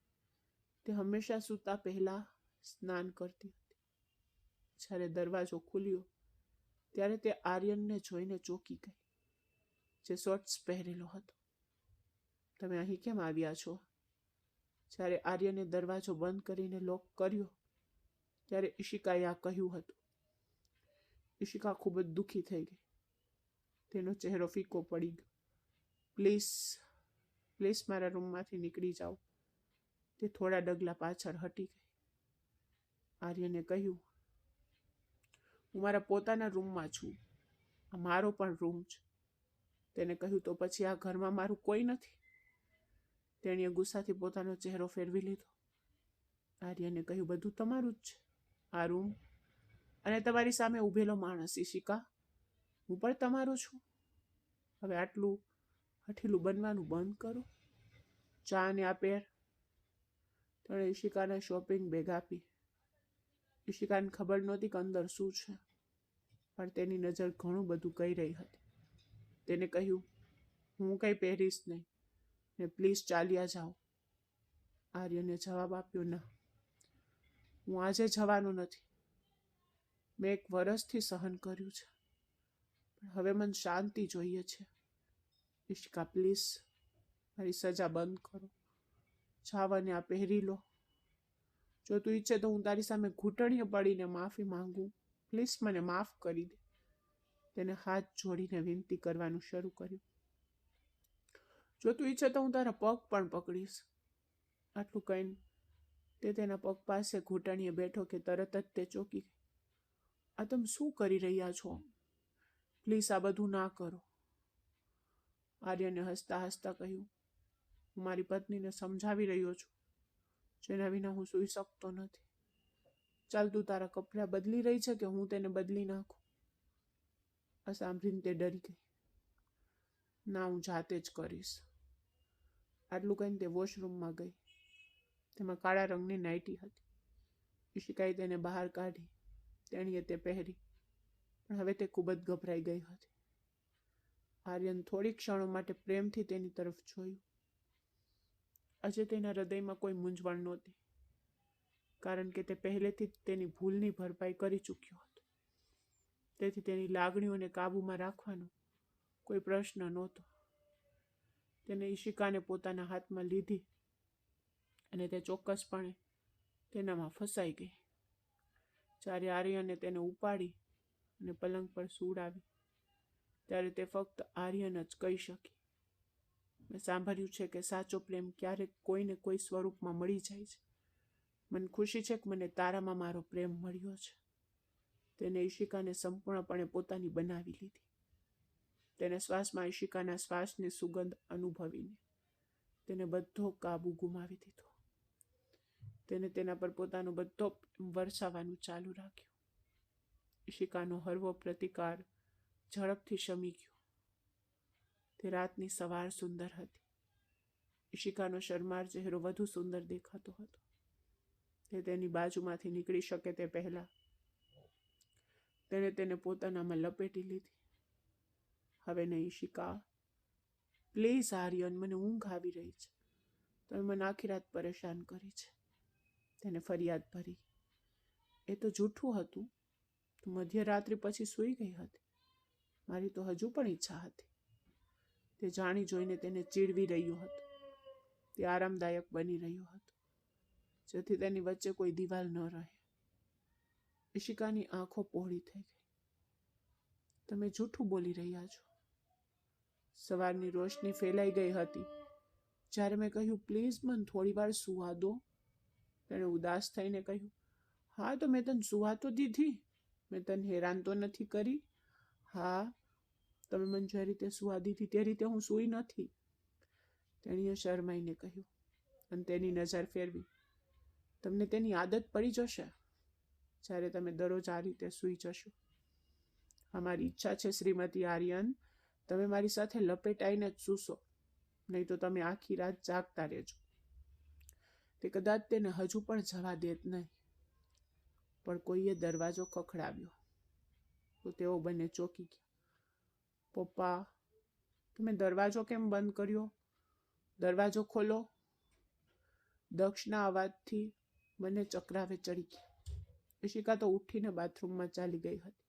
તે હંમેશા સૂતા પહેલા સ્નાન કરતી હતી. જ્યારે દરવાજો ખુલ્યો ત્યારે તે આર્યનને જોઈને ચોંકી ગઈ, જે શોર્ટ્સ પહેરેલો હતો. તમે અહીં કેમ આવ્યા છો? જ્યારે આર્યને દરવાજો બંધ કરીને લોક કર્યો ત્યારે ઈશિકાએ આ કહ્યું હતું. ઈશિકા ખૂબ જ દુઃખી થઈ ગઈ. તેનો ચહેરો ફીકો પડી ગયો. પ્લીઝ પ્લીઝ મારા રૂમમાંથી નીકળી જાઓ. તે થોડા ડગલા પાછળ હટી ગઈ. આર્યને કહ્યું, હું મારા પોતાના રૂમમાં છું. આ મારો પણ રૂમ છે. તેને કહ્યું, તો પછી આ ઘરમાં મારું કોઈ નથી? તેણીએ ગુસ્સાથી પોતાનો ચહેરો ફેરવી લીધો. આર્યને કહ્યું, બધું તમારું જ છે. આ રૂમ અને તમારી સામે ઊભેલો માણસ ઈશિકા, હું પણ તમારો છું. હવે આટલું હઠીલું બનવાનું બંધ કરો. ચા ને આ પેર. તેણે ઈશિકાને શોપિંગ બેગ આપી. ઈશિકાને ખબર નહોતી કે અંદર શું છે, પણ તેની નજર ઘણું બધું કહી રહી હતી. તેને કહ્યું, હું કંઈ પહેરીશ નહીં ને પ્લીઝ ચાલ્યા જાઓ. આર્યને જવાબ આપ્યો, ના, હું આજે જવાનું નથી. મેં 1 વર્ષથી સહન કર્યું છે, પણ હવે મને શાંતિ જોઈએ છે. ઈશિકા, પ્લીઝ મારી સજા બંધ કરો. જાવ અને આ પહેરી લો. જો તું ઈચ્છે તો હું તારી સામે ઘૂંટણીએ પડીને માફી માંગુ. પ્લીઝ મને માફ કરી દે. તેને હાથ જોડીને વિનંતી કરવાનું શરૂ કર્યું. જો તું ઈચ્છે તો હું તારા પગ પણ પકડીશ. આટલું કહીને તે તેના પગ પાસે ઘૂંટણીએ બેઠો કે તરત જ તે ચોંકી ગઈ. આ તમે શું કરી રહ્યા છો? પ્લીઝ આ બધું ના કરો. આર્યને હસતા હસતા કહ્યું, હું મારી પત્નીને સમજાવી રહ્યો છું, જેના વિના હું સૂઈ શકતો નથી. ચાલ તું તારા કપડાં બદલી રહી છે કે હું તેને બદલી નાખું? આ સાંભળીને તે ડરી ગઈ. ના, હું જાતે જ કરીશ. આટલું કહીને તે વોશરૂમમાં ગઈ. તેમાં કાળા રંગની નાઇટી હતી. ઈશિકાએ તેને બહાર કાઢી. તેણીએ તે પહેરી, પણ હવે તે ખૂબ જ ગભરાઈ ગઈ હતી. આર્યન થોડી ક્ષણો માટે પ્રેમથી તેની તરફ જોયું. આજે તેના હૃદયમાં કોઈ મૂંઝવણ નહોતી, કારણ કે તે પહેલેથી જ તેની ભૂલની ભરપાઈ કરી ચૂક્યો હતો. તેથી તેની લાગણીઓને કાબૂમાં રાખવાનો કોઈ પ્રશ્ન નહોતો. તેને ઈશિકાને પોતાના હાથમાં લીધી અને તે ચોક્કસપણે તેનામાં ફસાઈ ગઈ. જ્યારે આર્યને તેને ઉપાડી અને પલંગ પર સૂડાવી, ત્યારે તે ફક્ત આર્યન જ કહી શકી, મેં સાંભળ્યું છે કે સાચો પ્રેમ ક્યારેક કોઈને કોઈ સ્વરૂપમાં મળી જાય છે. મને ખુશી છે કે મને તારામાં મારો પ્રેમ મળ્યો છે. તેને ઈશિકાને સંપૂર્ણપણે પોતાની બનાવી લીધી. તેને શ્વાસમાં ઈશિકાના શ્વાસની સુગંધ અનુભવીને તેને બધો કાબુ ગુમાવી દીધો. તેને તેના પર પોતાનો બધો વરસાવવાનું ચાલુ રાખ્યું. ઈશિકાનો હળવો પ્રતિકાર ઝડપથી શમી ગયો. તે રાતની સવાર સુંદર હતી. ઈશિકાનો શરમાર ચહેરો વધુ સુંદર દેખાતો હતો. તે તેની બાજુમાંથી નીકળી શકે તે પહેલા તેને પોતાનામાં લપેટી લીધી. હવે નહીં ઈશિકા, પ્લીઝ આર્યન, મને ઊંઘ આવી રહી છે. તમે મને આખી રાત પરેશાન કરી છે. તેને ફરિયાદ ભરી. એ તો જૂઠું હતું. તું મધ્યરાત્રિ પછી સૂઈ ગઈ હતી. મારી તો હજુ પણ ઈચ્છા હતી. તે જાણી જોઈને તેને ચીડવી રહ્યો હતો. તે આરામદાયક બની રહ્યો હતો, જેથી તેની વચ્ચે કોઈ દિવાલ ન રહે. ઈશિકાની આંખો પહોળી થઈ ગઈ. તમે જૂઠું બોલી રહ્યા છો. સવારની રોશની ફેલાઈ ગઈ હતી જ્યારે મેં કહ્યું, પ્લીઝ મને થોડી વાર સુવા દો. તેણે ઉદાસ થઈને કહ્યું, હા તો મેં તને સુવા તો દીધી. મેં તને હેરાન તો નથી કરી. હા, તમે મને જે રીતે સુવા દીધી તે રીતે હું સૂઈ નથી. તેણીએ શરમાઈને કહ્યું અને તેની નજર ફેરવી. તમને તેની આદત પડી જશે જ્યારે તમે દરરોજ આ રીતે સૂઈ જશો. અમારી ઈચ્છા છે શ્રીમતી આર્યન, તમે મારી સાથે લપેટાઈને જ સૂશો, નહીં તો તમે આખી રાત જાગતા રહેજો. તે કદાચ તેને હજુ પણ જવા દેત નહીં, પણ કોઈએ દરવાજો ખખડાવ્યો તો તેઓ બંને ચોંકી ગયા. પપ્પા, તમે દરવાજો કેમ બંધ કર્યો? દરવાજો ખોલો. દક્ષના અવાજથી મને ચક્રાવે ચડી ગયા. ઈશિકા તો ઉઠીને બાથરૂમમાં ચાલી ગઈ હતી.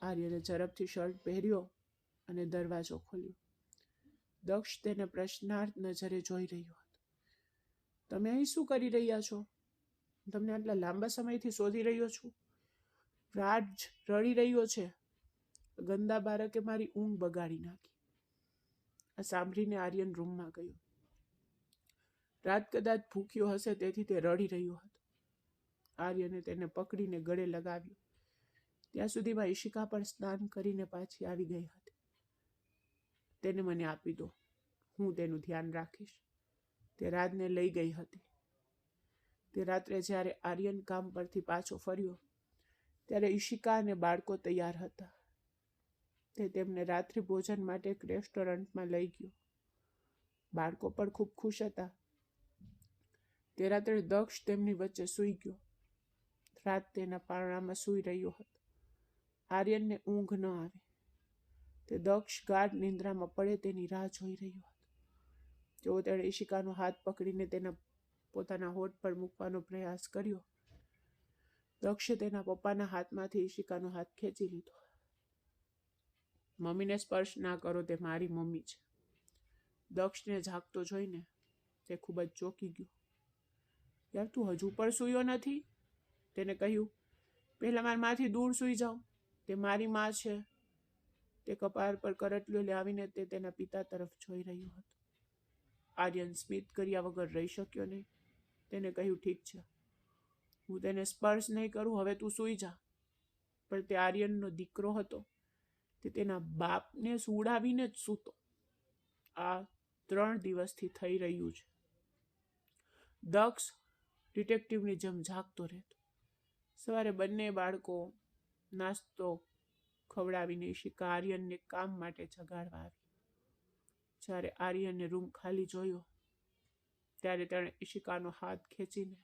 આર્યને ઝડપથી શર્ટ પહેર્યો અને દરવાજો ખોલ્યો. દક્ષ તેને પ્રશ્નાર્થ નજરે જોઈ રહ્યો હતો. તમે અહીં શું કરી રહ્યા છો? તમને આટલા લાંબા સમયથી શોધી રહ્યો છું. રાજ રડી રહ્યો છે. ગંદા બાળકે મારી ઊંઘ બગાડી નાખી. આ સાંભળીને આર્યન રૂમમાં ગયો. રાત કદાચ ભૂખ્યો હશે તેથી તે રડી રહ્યો હતો. આર્યને તેને પકડીને ગળે લગાવ્યો. ત્યાં સુધીમાં ઈશિકા પણ સ્નાન કરીને પાછી આવી ગઈ હતી. તેને મને આપી દો, હું તેનું ધ્યાન રાખીશ. તે રાજને લઈ ગઈ હતી. તે રાત્રે જ્યારે આર્યન કામ પરથી પાછો ફર્યો ત્યારે ઈશિકા અને બાળકો તૈયાર હતા. તે તેમને રાત્રિ ભોજન માટે એક રેસ્ટોરન્ટમાં લઈ ગયો. બાળકો પણ ખૂબ ખુશ હતા. તે રાત્રે દક્ષ તેમની વચ્ચે સૂઈ ગયો. રાત તેના પારણામાં સૂઈ રહ્યો હતો. આર્યનને ઊંઘ ન આવે. તે દક્ષ ગાઢ નિંદ્રામાં પડે તેની રાહ જોઈ રહ્યો હતો. જો તેણે ઈશિકાનો હાથ પકડીને પોતાના હોઠ પર મૂકવાનો પ્રયાસ કર્યો, દક્ષે તેના પપ્પાના હાથમાંથી ઈશિકાનો હાથ ખેંચી લીધો. મમ્મીને સ્પર્શ ના કરો, તે મારી મમ્મી છે. દક્ષને જાગતો જોઈને તે ખૂબ જ ચોંકી ગયો. યાર, તું હજુ પણ સૂયો નથી? તેને કહ્યું, પહેલા મારા માંથી દૂર સૂઈ જાઓ. તે મારી માં છે. તે કપાળ પર કરટલો લાવીને તે તેના પિતા તરફ જોઈ રહ્યો હતો. આર્યન સ્મિત કર્યા વગર રહી શક્યો નહીં. તેને કહ્યું, ઠીક છે, હું તેને સ્પર્શ નહીં કરું, હવે તું સૂઈ જા. પણ તે આર્યનનો દીકરો હતો. તે તેના બાપને સુડાવીને જ સૂતો. આ 3 દિવસથી થઈ રહ્યું છે. દક્ષ ડિટેક્ટિવની જેમ જાગતો રહેતો. સવારે બંને બાળકો નાસ્તો ખવડાવીને ઈશિકા આર્યનને કામ માટે જગાડવા આવી. જ્યારે આર્યને રૂમ ખાલી જોયો ત્યારે તેણે ઈશિકાનો હાથ ખેંચીને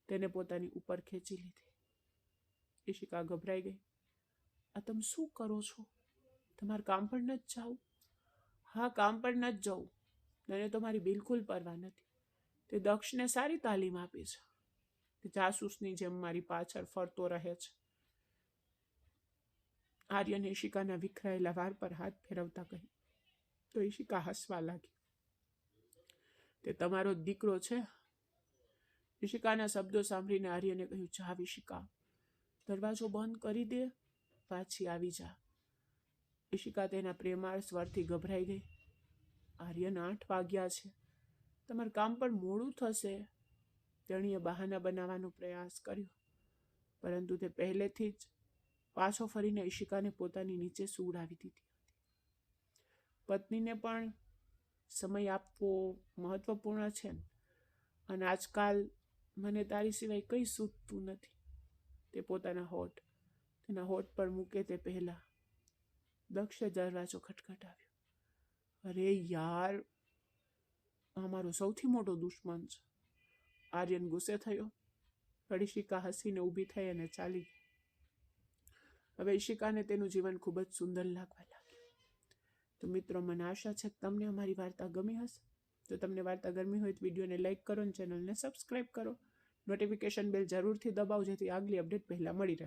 તેને પોતાની ઉપર ખેંચી લીધી. ઈશિકા ગભરાઈ ગઈ. આ તમે શું કરો છો? તમારે કામ પર નથી જવું? હા, કામ પર નથી જવું. મને તો મારી બિલકુલ પરવા નથી. તે દક્ષને સારી તાલીમ આપી છે. તે જાસૂસની જેમ મારી પાછળ ફરતો રહે છે. આર્યને ઈશિકાના વિખરાયેલા વાળ પર હાથ ફેરવતા કહ્યું. તો ઈશિકા હસવા લાગી. તે તમારો દીકરો છે? ઈશિકાના શબ્દો સાંભળીને આર્યને કહ્યું, જા ઈશિકા, દરવાજો બંધ કરી દે, પાછી આવી જા. ઈશિકા તેના પ્રેમાળ સ્વરથી ગભરાઈ ગઈ. આર્યન, 8 વાગ્યા છે. તમારે કામ પર મોડું થશે. તેણીએ બહાના બનાવવાનો પ્રયાસ કર્યો, પરંતુ તે પહેલેથી જ પાછો ફરીને ઈશિકાને પોતાની નીચે સુવડાવી દીધી હતી. પત્નીને પણ સમય આપવો મહત્વપૂર્ણ છે અને આજકાલ મને તારી સિવાય કંઈ સૂઝતું નથી. તે પોતાના તેના હોઠ પર મૂકે તે પહેલા દક્ષે દરવાજો ખટખટાવ્યો. અરે યાર, આ મારો સૌથી મોટો દુશ્મન છે. આર્યન ગુસ્સે થયો. પણ ઈશિકા હસીને ઊભી થઈ અને ચાલી ગઈ. હવે ઈશિકાને તેનું જીવન ખૂબ જ સુંદર લાગવા લાગ્યું. તો મિત્રો, મને આશા છે કે તમને અમારી વાર્તા ગમી હશે. જો તમને વાર્તા ગમી હોય તો વિડીયોને લાઇક કરો અને ચેનલને સબસ્ક્રાઈબ કરો. નોટિફિકેશન બેલ જરૂરથી દબાવો જેથી આગલી અપડેટ પહેલાં મળી રહે.